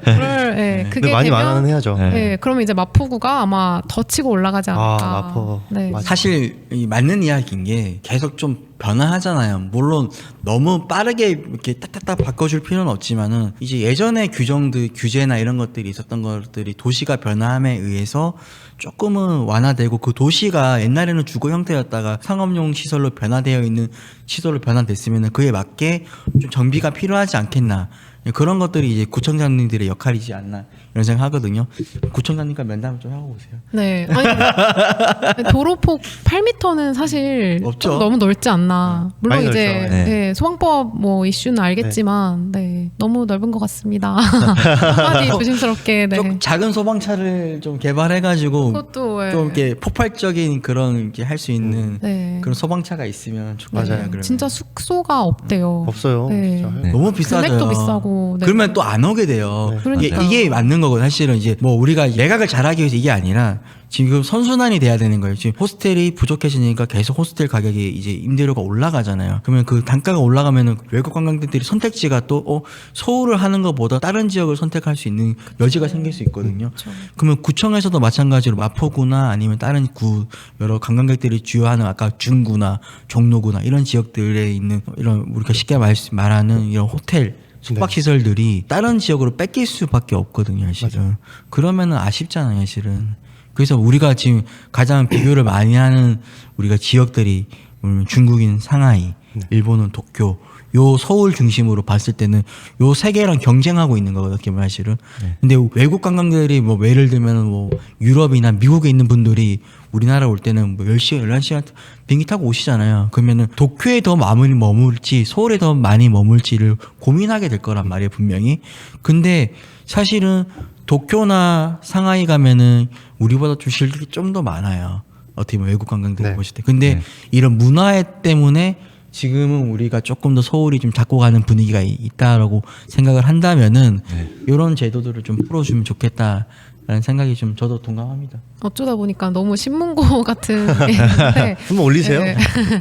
네, 그게 근데 많이 되면 완화는 해야죠. 네. 네, 그러면 이제 마포구가 아마 더 치고 올라가지 않을까. 아, 마포. 네. 맞아. 사실 이 맞는 이야기인 게 계속 좀 변화하잖아요. 물론 너무 빠르게 이렇게 딱딱딱 바꿔줄 필요는 없지만은 이제 예전에 규제나 이런 것들이 있었던 것들이 도시가 변화함에 의해서 조금은 완화되고 그 도시가 옛날에는 주거 형태였다가 상업용 시설로 변화되어 있는 시설로 변화됐으면은 그에 맞게 좀 정비가 필요하지 않겠나. 그런 것들이 이제 구청장님들의 역할이지 않나 이런 생각하거든요. 구청장님과 면담을 좀 하고 오세요. 네. 아니, 도로폭 8m는 사실 없죠. 좀 너무 넓지 않나. 물론 많이 이제 넓죠. 네. 네, 소방법 뭐 이슈는 알겠지만 네. 너무 넓은 것 같습니다. 한마디 조심스럽게. 네. 좀 작은 소방차를 좀 개발해가지고 그것도 네. 좀 이렇게 폭발적인 그런 이렇게 할 수 있는 네. 그런 소방차가 있으면 좋겠네요. 맞아요. 그러면. 진짜 숙소가 없대요. 없어요. 네. 진짜. 네. 너무 비싸죠. 금액도 비싸고. 네. 그러면 또 안 오게 돼요. 네. 그러니까요. 이게 맞는 거고 사실은 이제 뭐 우리가 예각을 잘하기 위해서 이게 아니라 지금 선순환이 돼야 되는 거예요. 지금 호스텔이 부족해지니까 계속 호스텔 가격이 이제 임대료가 올라가잖아요. 그러면 그 단가가 올라가면은 외국 관광객들이 선택지가 또 서울을 하는 것보다 다른 지역을 선택할 수 있는 여지가 생길 수 있거든요. 그러면 구청에서도 마찬가지로 마포구나 아니면 다른 구 여러 관광객들이 주요하는 아까 중구나 종로구나 이런 지역들에 있는 이런 우리가 쉽게 말하는 이런 호텔 숙박시설들이 다른 지역으로 뺏길 수밖에 없거든요, 사실은. 그러면은 아쉽잖아요, 사실은. 그래서 우리가 지금 가장 비교를 많이 하는 우리가 지역들이 중국인 상하이, 일본은 도쿄, 요 서울 중심으로 봤을 때는 요 세 개랑 경쟁하고 있는 거거든요, 사실은. 근데 외국 관광객들이 뭐 예를 들면 뭐 유럽이나 미국에 있는 분들이 우리나라 올 때는 뭐 10시간, 11시간 비행기 타고 오시잖아요. 그러면은 도쿄에 더 많이 머물지 서울에 더 많이 머물지를 고민하게 될 거란 말이에요, 분명히. 근데 사실은 도쿄나 상하이 가면은 우리보다 좀 실력이 좀 더 많아요. 어떻게 보면 외국 관광객들 네. 보실 때. 근데 이런 문화에 때문에 지금은 우리가 조금 더 서울이 좀 잡고 가는 분위기가 있다라고 생각을 한다면은 이런 제도들을 좀 풀어주면 좋겠다라는 라는 생각이 좀 저도 동감합니다. 어쩌다 보니까 너무 신문고 같은 게 있는데 한번 올리세요. 네.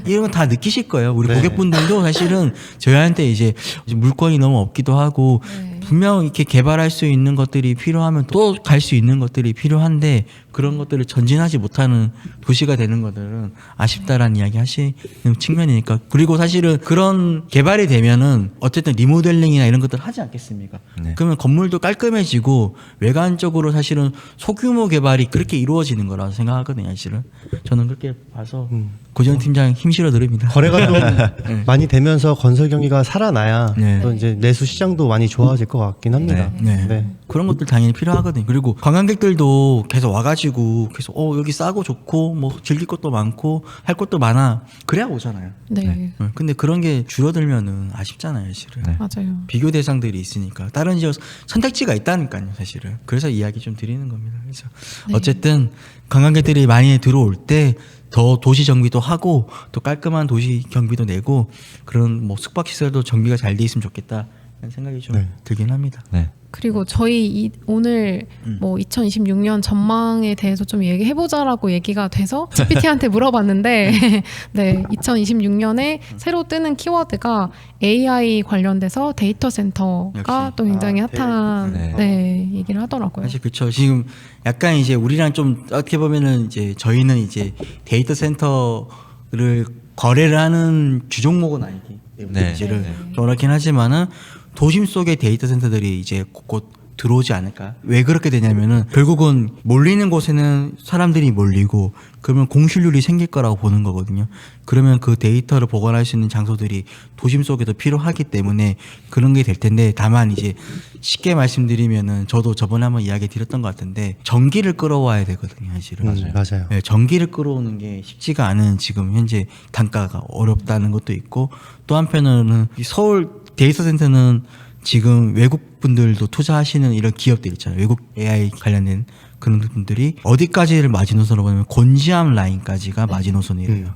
이런 건 다 느끼실 거예요. 우리 네. 고객분들도 사실은 저희한테 이제 물건이 너무 없기도 하고 네. 분명 이렇게 개발할 수 있는 것들이 필요하면 또 갈 수 있는 것들이 필요한데 그런 것들을 전진하지 못하는 도시가 되는 것들은 아쉽다라는 이야기 하시는 측면이니까. 그리고 사실은 그런 개발이 되면은 어쨌든 리모델링이나 이런 것들 하지 않겠습니까? 네. 그러면 건물도 깔끔해지고 외관적으로 사실은 소규모 개발이 그렇게 이루어지는 거라고 생각하거든요. 사실은 저는 그렇게 봐서 고정 팀장 힘실어 드립니다. 거래가 좀 많이 되면서 건설 경기가 살아나야 네. 또 이제 내수 시장도 많이 좋아질 것 같긴 합니다. 네. 네. 그런 것들 당연히 필요하거든요. 그리고 관광객들도 계속 와가지고 계속 여기 싸고 좋고 뭐 즐길 것도 많고 할 것도 많아 그래야 오잖아요. 네. 근데 그런 게 줄어들면은 아쉽잖아요, 사실은. 네. 맞아요. 비교 대상들이 있으니까 다른 지역 선택지가 있다니까요, 사실은. 그래서 이야기 좀 드리는 겁니다. 그래서 네. 어쨌든 관광객들이 많이 들어올 때 더 도시 정비도 하고 또 깔끔한 도시 경비도 내고 그런 뭐 숙박시설도 정비가 잘 돼 있으면 좋겠다. 라는 생각이 좀 네. 들긴 합니다. 네. 그리고 저희 오늘 뭐 2026년 전망에 대해서 좀 얘기해보자라고 얘기가 돼서 GPT한테 물어봤는데 네, 2026년에 새로 뜨는 키워드가 AI 관련돼서 데이터 센터가 역시. 또 굉장히 아, 핫한 네. 네, 얘기를 하더라고요. 사실 그렇죠. 지금 약간 이제 우리랑 좀 어떻게 보면은 이제 저희는 이제 데이터 센터를 거래를 하는 주종목은 아니기 때문에 네. 이제를 네. 좀 어렵긴 하지만은 도심 속의 데이터 센터들이 이제 곳곳 들어오지 않을까. 왜 그렇게 되냐면은 결국은 몰리는 곳에는 사람들이 몰리고 그러면 공실률이 생길 거라고 보는 거거든요. 그러면 그 데이터를 보관할 수 있는 장소들이 도심 속에도 필요하기 때문에 그런 게 될 텐데 다만 이제 쉽게 말씀드리면은 저도 저번에 한번 이야기 드렸던 것 같은데 전기를 끌어와야 되거든요, 사실은. 맞아요. 네, 전기를 끌어오는 게 쉽지가 않은 지금 현재 단가가 어렵다는 것도 있고 또 한편으로는 이 서울 데이터 센터는 지금 외국 분들도 투자하시는 이런 기업들 있잖아요. 외국 AI 관련된 그런 분들이 어디까지를 마지노선으로 보면 곤지암 라인까지가 마지노선이래요.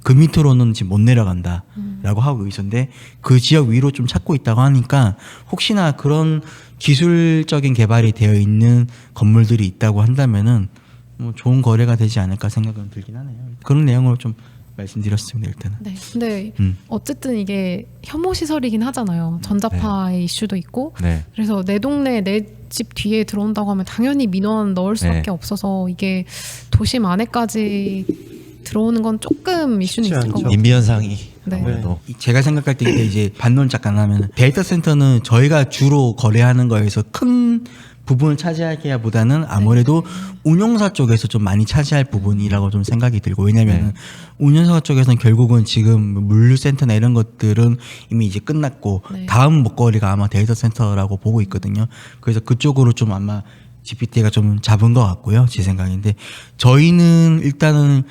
그 밑으로는 지금 못 내려간다라고 하고 있었는데 그 지역 위로 좀 찾고 있다고 하니까 혹시나 그런 기술적인 개발이 되어 있는 건물들이 있다고 한다면은 뭐 좋은 거래가 되지 않을까 생각은 들긴 하네요. 그런 내용으로 좀 말씀드렸습니다, 일단은. 네. 근데 음. 어쨌든 이게 혐오 시설이긴 하잖아요. 전자파의 이슈도 있고. 네. 그래서 내 동네 내 집 뒤에 들어온다고 하면 당연히 민원 넣을 수밖에 네. 없어서 이게 도심 안에까지 들어오는 건 조금 이슈는 쉽지 있을 것 않죠. 같아요. 인비 현상이 네. 아무래도 제가 생각할 때 이제 반론 잠깐 하면 데이터 센터는 저희가 주로 거래하는 거에서 큰 부분을 차지하기보다는 아무래도 운용사 쪽에서 좀 많이 차지할 부분이라고 좀 생각이 들고 왜냐면은 운용사 쪽에서는 결국은 지금 물류센터나 이런 것들은 이미 이제 끝났고 네. 다음 먹거리가 아마 데이터 센터라고 보고 있거든요. 그래서 그쪽으로 좀 아마 GPT가 좀 잡은 것 같고요. 제 생각인데 저희는 일단은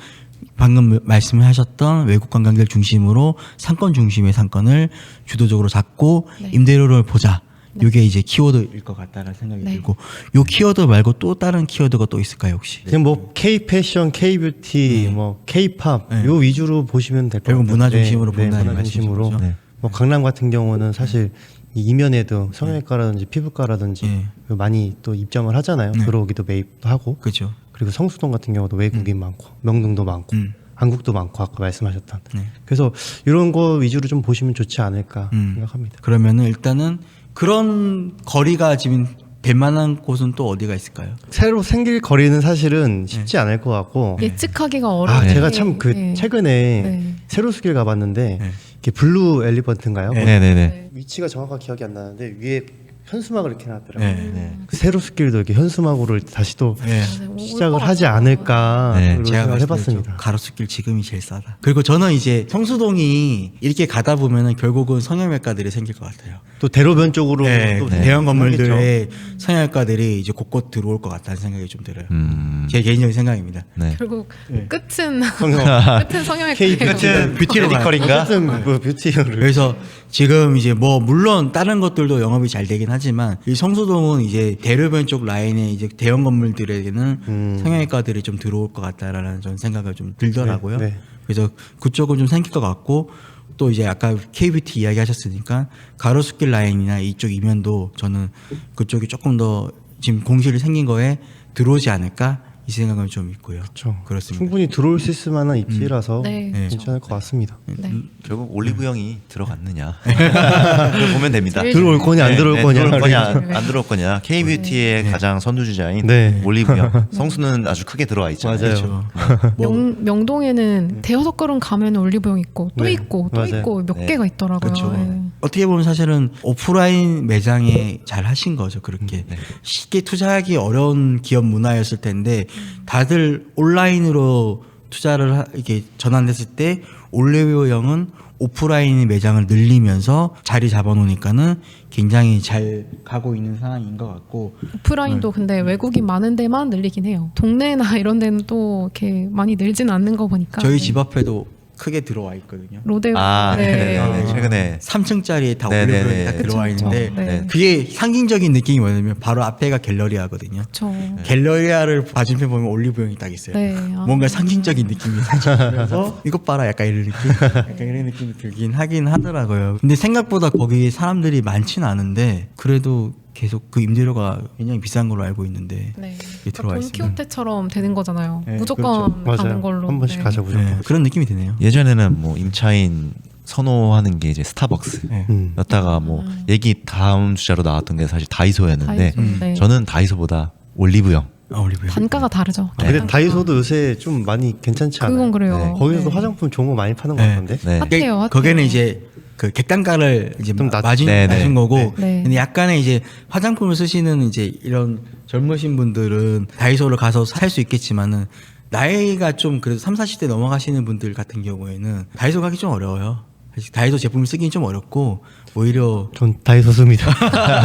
방금 말씀하셨던 외국 관광객 중심으로 상권 중심의 상권을 주도적으로 잡고 네. 임대료를 보자. 이게 이제 키워드일 것 같다는 생각이 네. 들고 요 키워드 말고 또 다른 키워드가 또 있을까요 혹시? 그냥 뭐 K 패션, K 뷰티, 뭐 K 팝 네. 요 위주로 보시면 될 것 같아요. 결국 문화 중심으로 본다는 문화 중심으로. 말씀이시죠? 네. 뭐 강남 같은 경우는 사실 이 이면에도 성형외과라든지 피부과라든지 네. 많이 또 입점을 하잖아요. 네. 들어오기도 매입도 하고. 그렇죠. 그리고 성수동 같은 경우도 외국인 많고 명동도 많고 한국도 많고 아까 말씀하셨던. 네. 그래서 이런 거 위주로 좀 보시면 좋지 않을까 음. 생각합니다. 그러면은 일단은 그런 거리가 지금 될 만한 곳은 또 어디가 있을까요? 새로 생길 거리는 사실은 쉽지 않을 것 같고. 예측하기가 어려운 아, 게, 제가 참 그 네. 최근에 네. 세로스길 가봤는데 네. 이게 블루 엘리펀트인가요? 네. 네네네. 위치가 정확하게 기억이 안 나는데 위에 현수막을 이렇게 놨더라고요. 네. 네. 그 세로스길도 이렇게 현수막으로 다시 또 네. 올 시작을 것 하지 같아요. 않을까 네. 그런 제가 생각을 말씀드렸죠. 해봤습니다. 가로수길 지금이 제일 싸다. 그리고 저는 이제 성수동이 이렇게 가다 보면은 결국은 성형외과들이 생길 것 같아요. 또 대로변 쪽으로 네, 또 대형 하겠죠. 건물들의 성형외과들이 이제 곳곳 들어올 것 같다는 생각이 좀 들어요. 음. 제 개인적인 생각입니다. 네. 결국 네. 끝은 성형. 끝은 성형외과. K 뷰티는 뷰티로 가요. 어쨌든 그 뷰티를 그래서 지금 이제 뭐 물론 다른 것들도 영업이 잘 되긴 하지만 이 성수동은 이제 대로변 쪽 라인에 이제 대형 건물들에게는 성형외과들이 좀 들어올 것 같다라는 전 생각을 좀 들더라고요. 네, 네. 그래서 그쪽은 좀 생길 것 같고 또 이제 아까 KBT 이야기하셨으니까 가로수길 라인이나 이쪽 이면도 저는 그쪽이 조금 더 지금 공실이 생긴 거에 들어오지 않을까 이 생각은 좀 있고요. 그렇죠. 그렇습니다. 충분히 들어올 수 있을 만한 입지라서 네. 네. 괜찮을 것 같습니다. 네. 결국 올리브영이 들어갔느냐 그걸 보면 됩니다. 제일 들어올 거냐 안 들어올 거냐. 들어올 거냐 네. 안 들어올 거냐. K뷰티의 가장 선두주자인 네. 올리브영 성수는 아주 크게 들어와 있잖아요. 맞아요. 그렇죠. 뭐, 명동에는 대여섯 걸음 가면 올리브영 있고 또 네. 있고 또 맞아요. 있고 몇 네. 개가 있더라고요. 그렇죠. 네. 어떻게 보면 사실은 오프라인 매장에 잘 하신 거죠. 그렇게 네. 쉽게 투자하기 어려운 기업 문화였을 텐데 다들 온라인으로 투자를 이렇게 전환됐을 때 올리브영은 오프라인 매장을 늘리면서 자리 잡아놓으니까는 굉장히 잘 가고 있는 상황인 것 같고 오프라인도 근데 외국인 많은 데만 늘리긴 해요. 동네나 이런 데는 또 이렇게 많이 늘진 않는 거 보니까. 저희 네. 집 앞에도 크게 들어와 있거든요. 로데오. 아, 네. 네. 최근에 3층짜리에 다 네, 올리브영이 네, 다 네. 들어와 그쵸, 있는데 그쵸. 네. 그게 상징적인 느낌이 뭐냐면 바로 앞에가 갤러리아거든요. 그렇죠. 갤러리아를 맞은편 보면 올리브영이 딱 있어요. 네. 아. 뭔가 상징적인 느낌이 살짝 들면서 이것 봐라 약간 이런 느낌 약간 이런 느낌이 들긴 하긴 하더라고요. 근데 생각보다 거기 사람들이 많지는 않은데 그래도 계속 그 임대료가 굉장히 비싼 걸로 알고 있는데 네. 이게 들어와 그러니까 있습니다. 돈키호테처럼 되는 거잖아요. 네, 무조건 맞아요. 가는 걸로. 한 번씩 네. 가자 무조건. 네, 그런 느낌이 드네요. 예전에는 뭐 임차인 선호하는 게 이제 스타벅스 네. 였다가 뭐 얘기 다음 주자로 나왔던 게 사실 다이소였는데 다이소, 네. 저는 다이소보다 올리브영 올리브영. 단가가 다르죠. 근데 단가가. 다이소도 요새 좀 많이 괜찮지 않아요? 그건 그래요. 네. 거기서도 네. 화장품 좋은 거 많이 파는 것 네. 같던데. 네. 핫해요, 핫해요. 거기는 이제 그 객단가를 이제 좀 낮- 맞은 네, 네. 낮은 거고 네. 근데 약간의 이제 화장품을 쓰시는 이제 이런 젊으신 분들은 다이소를 가서 살 수 있겠지만은 나이가 좀 그래도 3, 40대 넘어가시는 분들 같은 경우에는 다이소 가기 좀 어려워요. 사실 다이소 제품을 쓰기는 좀 어렵고 오히려 전 다이소 씁니다.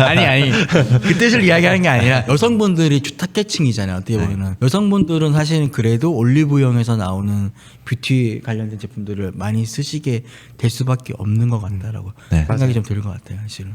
아니 그 뜻을 이야기하는 게 아니라 여성분들이 주타계층이잖아요. 어떻게 보면은 여성분들은 사실은 그래도 올리브영에서 나오는 뷰티 관련된 제품들을 많이 쓰시게 될 수밖에 없는 것 같다라고 네. 생각이 좀 드는 것 같아요. 사실은.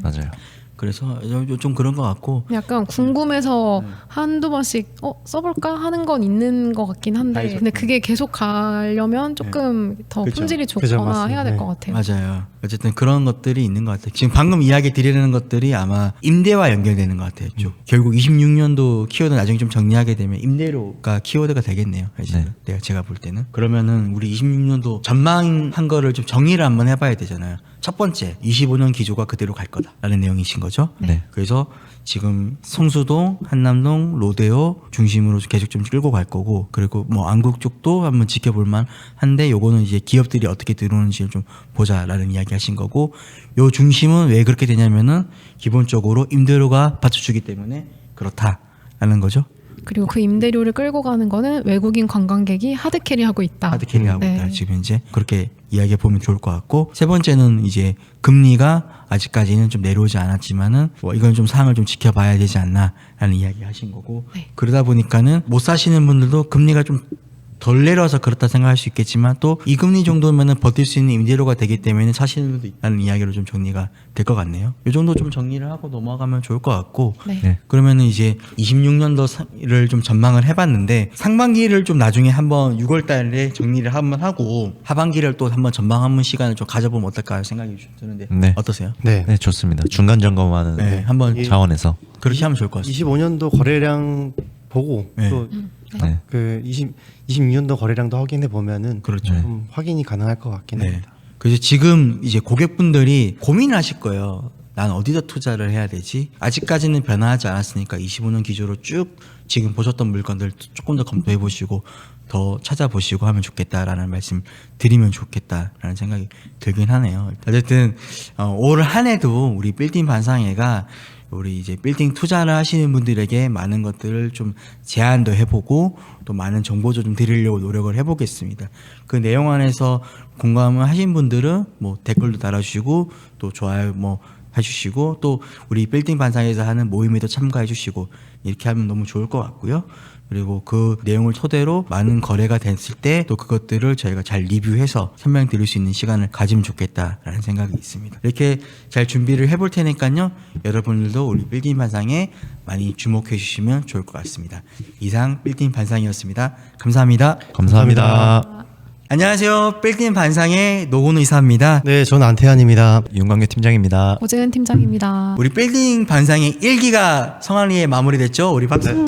맞아요. 그래서 좀 그런 것 같고 약간 궁금해서 한두 번씩 써볼까 하는 건 있는 것 같긴 한데 다이소. 근데 그게 계속 가려면 조금 더 그쵸. 품질이 그죠, 좋거나 맞습니다. 해야 될 네. 것 같아요. 맞아요. 어쨌든 그런 것들이 있는 것 같아요. 지금 방금 이야기 드리는 것들이 아마 임대와 연결되는 것 같아요. 쭉. 결국 26년도 키워드 나중에 좀 정리하게 되면 임대료가 키워드가 되겠네요. 사실 제가 볼 때는 그러면은 우리 26년도 전망한 거를 좀 정리를 한번 해봐야 되잖아요. 첫 번째 25년 기조가 그대로 갈 거다라는 내용이신 거죠. 네. 그래서 지금 성수동, 한남동, 로데오 중심으로 계속 좀 끌고 갈 거고 그리고 뭐 안국 쪽도 한번 지켜볼만 한데 요거는 이제 기업들이 어떻게 들어오는지를 좀 보자라는 이야기 하신 거고 요 중심은 왜 그렇게 되냐면은 기본적으로 임대료가 받쳐주기 때문에 그렇다라는 거죠. 그리고 그 임대료를 끌고 가는 거는 외국인 관광객이 하드캐리하고 있다. 하드캐리하고 네. 있다. 지금 이제 그렇게 이야기해 보면 좋을 것 같고 세 번째는 이제 금리가 아직까지는 좀 내려오지 않았지만은 뭐 이건 좀 상황을 좀 지켜봐야 되지 않나라는 이야기 하신 거고 네. 그러다 보니까는 못 사시는 분들도 금리가 좀 덜 내려서 그렇다 생각할 수 있겠지만 또 이 금리 정도면은 버틸 수 있는 임대료가 되기 때문에 사시는 분도 있다는 이야기로 좀 정리가 될 것 같네요. 이 정도 좀 정리를 하고 넘어가면 좋을 것 같고 네. 네. 그러면은 이제 26년도를 좀 전망을 해봤는데 상반기를 좀 나중에 한번 6월달에 정리를 한번 하고 하반기를 또 한번 전망 한번 시간을 좀 가져보면 어떨까 생각이 좀 드는데 네. 어떠세요? 네. 네, 좋습니다. 중간 점검하는 네, 한번 차원에서 그렇게 하면 좋을 것 같습니다. 25년도 거래량 보고 네. 또 네. 그 26년도 거래량도 확인해 보면은 그렇죠. 좀 확인이 가능할 것 같긴 네. 합니다. 그래서 지금 이제 고객분들이 고민하실 거예요. 난 어디다 투자를 해야 되지? 아직까지는 변화하지 않았으니까 25년 기조로 쭉 지금 보셨던 물건들 조금 더 검토해 보시고 더 찾아보시고 하면 좋겠다라는 말씀 드리면 좋겠다라는 생각이 들긴 하네요. 어쨌든 올 한 해도 우리 빌딩 반상회가 우리 이제 빌딩 투자를 하시는 분들에게 많은 것들을 좀 제안도 해보고 또 많은 정보도 좀 드리려고 노력을 해보겠습니다. 그 내용 안에서 공감을 하신 분들은 뭐 댓글도 달아주시고 또 좋아요 뭐 해주시고 또 우리 빌딩 반상에서 하는 모임에도 참가해주시고 이렇게 하면 너무 좋을 것 같고요. 그리고 그 내용을 토대로 많은 거래가 됐을 때 또 그것들을 저희가 잘 리뷰해서 설명드릴 수 있는 시간을 가지면 좋겠다라는 생각이 있습니다. 이렇게 잘 준비를 해볼 테니까요. 여러분들도 우리 빌딩 반상에 많이 주목해 주시면 좋을 것 같습니다. 이상 빌딩 반상이었습니다. 감사합니다. 감사합니다. 안녕하세요. 빌딩 반상의 노건우 이사입니다. 네, 저는 안태환입니다. 윤광규 팀장입니다. 오재은 팀장입니다. 우리 빌딩 반상의 1기가 성황리에 마무리됐죠. 우리 박수.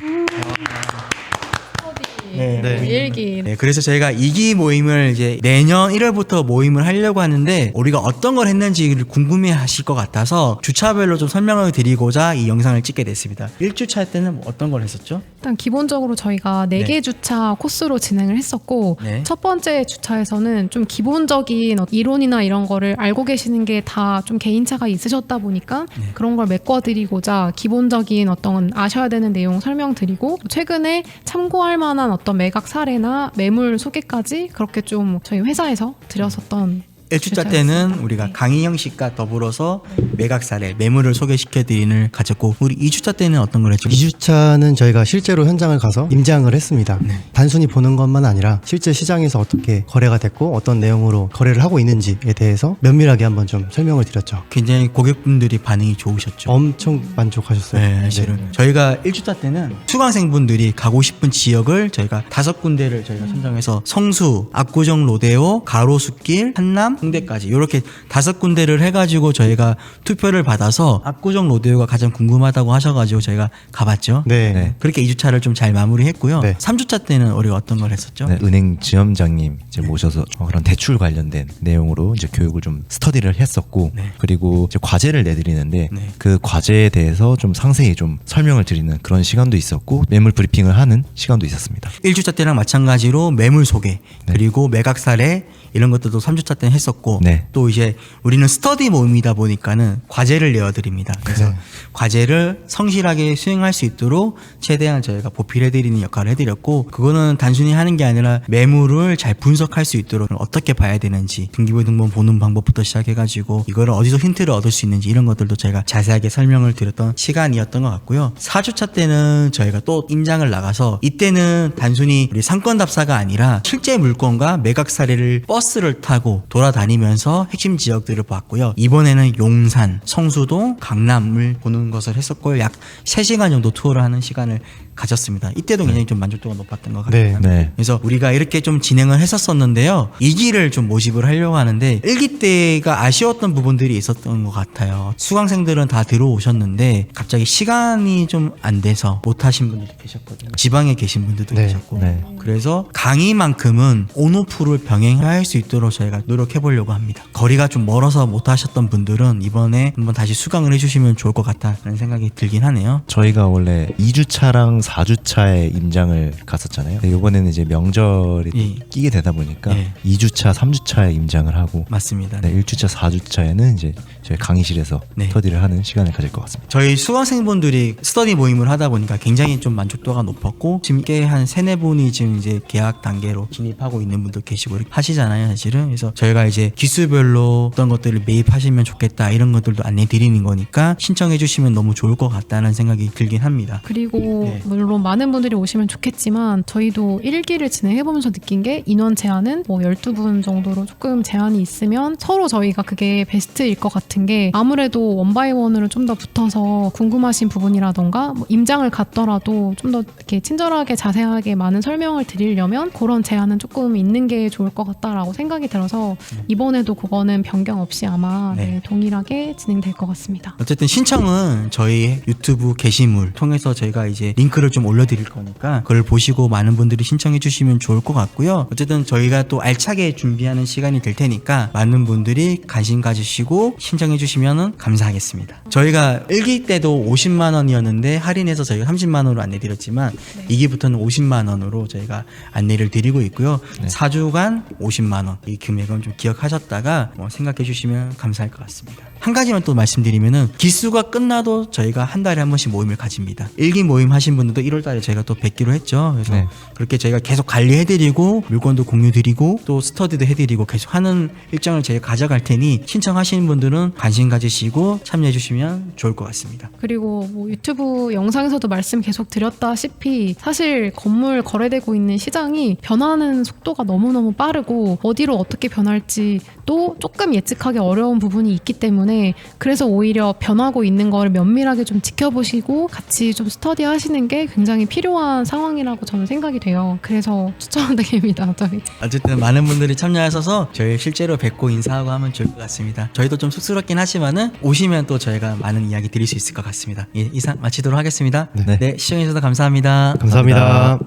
네. 네. 일기. 네, 그래서 저희가 2기 모임을 이제 내년 1월부터 모임을 하려고 하는데 우리가 어떤 걸 했는지를 궁금해 하실 것 같아서 주차별로 좀 설명을 드리고자 이 영상을 찍게 됐습니다. 1주차 때는 뭐 어떤 걸 했었죠? 일단 기본적으로 저희가 4개 네. 주차 코스로 진행을 했었고 네. 첫 번째 주차에서는 좀 기본적인 이론이나 이런 거를 알고 계시는 게 다 좀 개인차가 있으셨다 보니까 네. 그런 걸 메꿔드리고자 기본적인 어떤 아셔야 되는 내용 설명드리고 최근에 참고할 만한 어떤 매각 사례나 매물 소개까지 그렇게 좀 저희 회사에서 드렸었던 1주차 때는 주차였습니다. 우리가 네. 강의 형식과 더불어서 매각 사례, 매물을 소개시켜 드리는 가졌고 우리 2주차 때는 어떤 걸 했죠? 2주차는 저희가 실제로 현장을 가서 임장을 했습니다. 네. 단순히 보는 것만 아니라 실제 시장에서 어떻게 거래가 됐고 어떤 내용으로 거래를 하고 있는지에 대해서 면밀하게 한번 좀 설명을 드렸죠. 굉장히 고객분들이 반응이 좋으셨죠. 엄청 만족하셨어요. 네, 사실은 저희가 1주차 때는 수강생분들이 가고 싶은 지역을 저희가 5군데를 저희가 선정해서 성수, 압구정 로데오, 가로수길, 한남, 홍대까지 이렇게 5군데를 해가지고 저희가 투표를 받아서 압구정 로데오가 가장 궁금하다고 하셔가지고 저희가 가봤죠. 네. 네. 그렇게 2주차를 좀 잘 마무리했고요. 네. 3주차 때는 우리가 어떤 걸 했었죠? 네, 은행 지점장님 이제 모셔서 그런 대출 관련된 내용으로 이제 교육을 좀 스터디를 했었고 네. 그리고 이제 과제를 내드리는데 네. 그 과제에 대해서 좀 상세히 좀 설명을 드리는 그런 시간도 있었고 매물 브리핑을 하는 시간도 있었습니다. 1주차 때랑 마찬가지로 매물 소개 네. 그리고 매각 사례 이런 것들도 3주차 때는 했었고 네. 또 이제 우리는 스터디 모임이다 보니까는 과제를 내어드립니다. 그래서 네. 과제를 성실하게 수행할 수 있도록 최대한 저희가 보필해드리는 역할을 해드렸고 그거는 단순히 하는 게 아니라 매물을 잘 분석할 수 있도록 어떻게 봐야 되는지 등기부 등본 보는 방법부터 시작해가지고 이거를 어디서 힌트를 얻을 수 있는지 이런 것들도 저희가 자세하게 설명을 드렸던 시간이었던 것 같고요. 4주차 때는 저희가 또 임장을 나가서 이때는 단순히 우리 상권 답사가 아니라 실제 물건과 매각 사례를 버스를 타고 돌아다니면서 핵심 지역들을 봤고요. 이번에는 용산, 성수동, 강남을 보는 것을 했었고 약 3시간 정도 투어를 하는 시간을 가졌습니다. 이때도 굉장히 좀 만족도가 높았던 것 같아요. 네. 네. 그래서 우리가 이렇게 좀 진행을 했었었는데요. 2기를 좀 모집을 하려고 하는데 1기 때가 아쉬웠던 부분들이 있었던 것 같아요. 수강생들은 다 들어오셨는데 갑자기 시간이 좀 안 돼서 못 하신 분들도 계셨거든요. 지방에 계신 분들도 네. 계셨고 네. 그래서 강의만큼은 온오프를 병행할 수 있도록 저희가 노력해 보려고 합니다. 거리가 좀 멀어서 못 하셨던 분들은 이번에 한번 다시 수강을 해주시면 좋을 것 같다는 생각이 들긴 하네요. 저희가 원래 2주차랑 4주차에 임장을 갔었잖아요. 근데 이번에는 이제 명절이 예. 끼게 되다 보니까 예. 2주차, 3주차에 임장을 하고 맞습니다. 네, 1주차, 4주차에는 이제 저희 강의실에서 네. 스터디를 하는 시간을 가질 것 같습니다. 저희 수강생분들이 스터디 모임을 하다 보니까 굉장히 좀 만족도가 높았고 지금 꽤 한 3-4분이 지금 이제 계약 단계로 진입하고 있는 분도 계시고 이렇게 하시잖아요 사실은. 그래서 저희가 이제 기수별로 어떤 것들을 매입하시면 좋겠다 이런 것들도 안내 드리는 거니까 신청해 주시면 너무 좋을 것 같다는 생각이 들긴 합니다. 그리고 네. 물론 많은 분들이 오시면 좋겠지만 저희도 1기를 진행해보면서 느낀 게 인원 제한은 뭐 12분 정도로 조금 제한이 있으면 서로 저희가 그게 베스트일 것 같은 게 아무래도 원바이원으로 좀 더 붙어서 궁금하신 부분이라던가 뭐 임장을 갔더라도 좀 더 이렇게 친절하게 자세하게 많은 설명을 드리려면 그런 제한은 조금 있는 게 좋을 것 같다라고 생각이 들어서 이번에도 그거는 변경 없이 아마 네. 네, 동일하게 진행될 것 같습니다. 어쨌든 신청은 저희 유튜브 게시물 통해서 저희가 이제 링크를 좀 올려드릴 거니까 그걸 보시고 많은 분들이 신청해 주시면 좋을 것 같고요. 어쨌든 저희가 또 알차게 준비하는 시간이 될 테니까 많은 분들이 관심 가지시고 신청해 주시면 감사하겠습니다. 저희가 1기 때도 50만 원이었는데 할인해서 저희가 30만 원으로 안내드렸지만 2기부터는 50만 원으로 저희가 안내를 드리고 있고요. 4주간 50만 원 이 금액은 좀 기억하셨다가 생각해 주시면 감사할 것 같습니다. 한 가지만 또 말씀드리면은 기수가 끝나도 저희가 한 달에 한 번씩 모임을 가집니다. 1기 모임 하신 분들도 1월 달에 저희가 또 뵙기로 했죠. 그래서 네. 그렇게 저희가 계속 관리해드리고 물건도 공유드리고 또 스터디도 해드리고 계속 하는 일정을 저희가 가져갈 테니 신청하시는 분들은 관심 가지시고 참여해 주시면 좋을 것 같습니다. 그리고 뭐 유튜브 영상에서도 말씀 계속 드렸다시피 사실 건물 거래되고 있는 시장이 변하는 속도가 너무너무 빠르고 어디로 어떻게 변할지 또 조금 예측하기 어려운 부분이 있기 때문에 때문에 그래서 오히려 변하고 있는 거를 면밀하게 좀 지켜보시고 같이 좀 스터디하시는 게 굉장히 필요한 상황이라고 저는 생각이 돼요. 그래서 추천드립니다. 저희. 어쨌든 많은 분들이 참여하셔서 저희 실제로 뵙고 인사하고 하면 좋을 것 같습니다. 저희도 좀 쑥스럽긴 하지만은 오시면 또 저희가 많은 이야기 드릴 수 있을 것 같습니다. 예, 이상 마치도록 하겠습니다. 네. 네, 시청해주셔서 감사합니다. 감사합니다.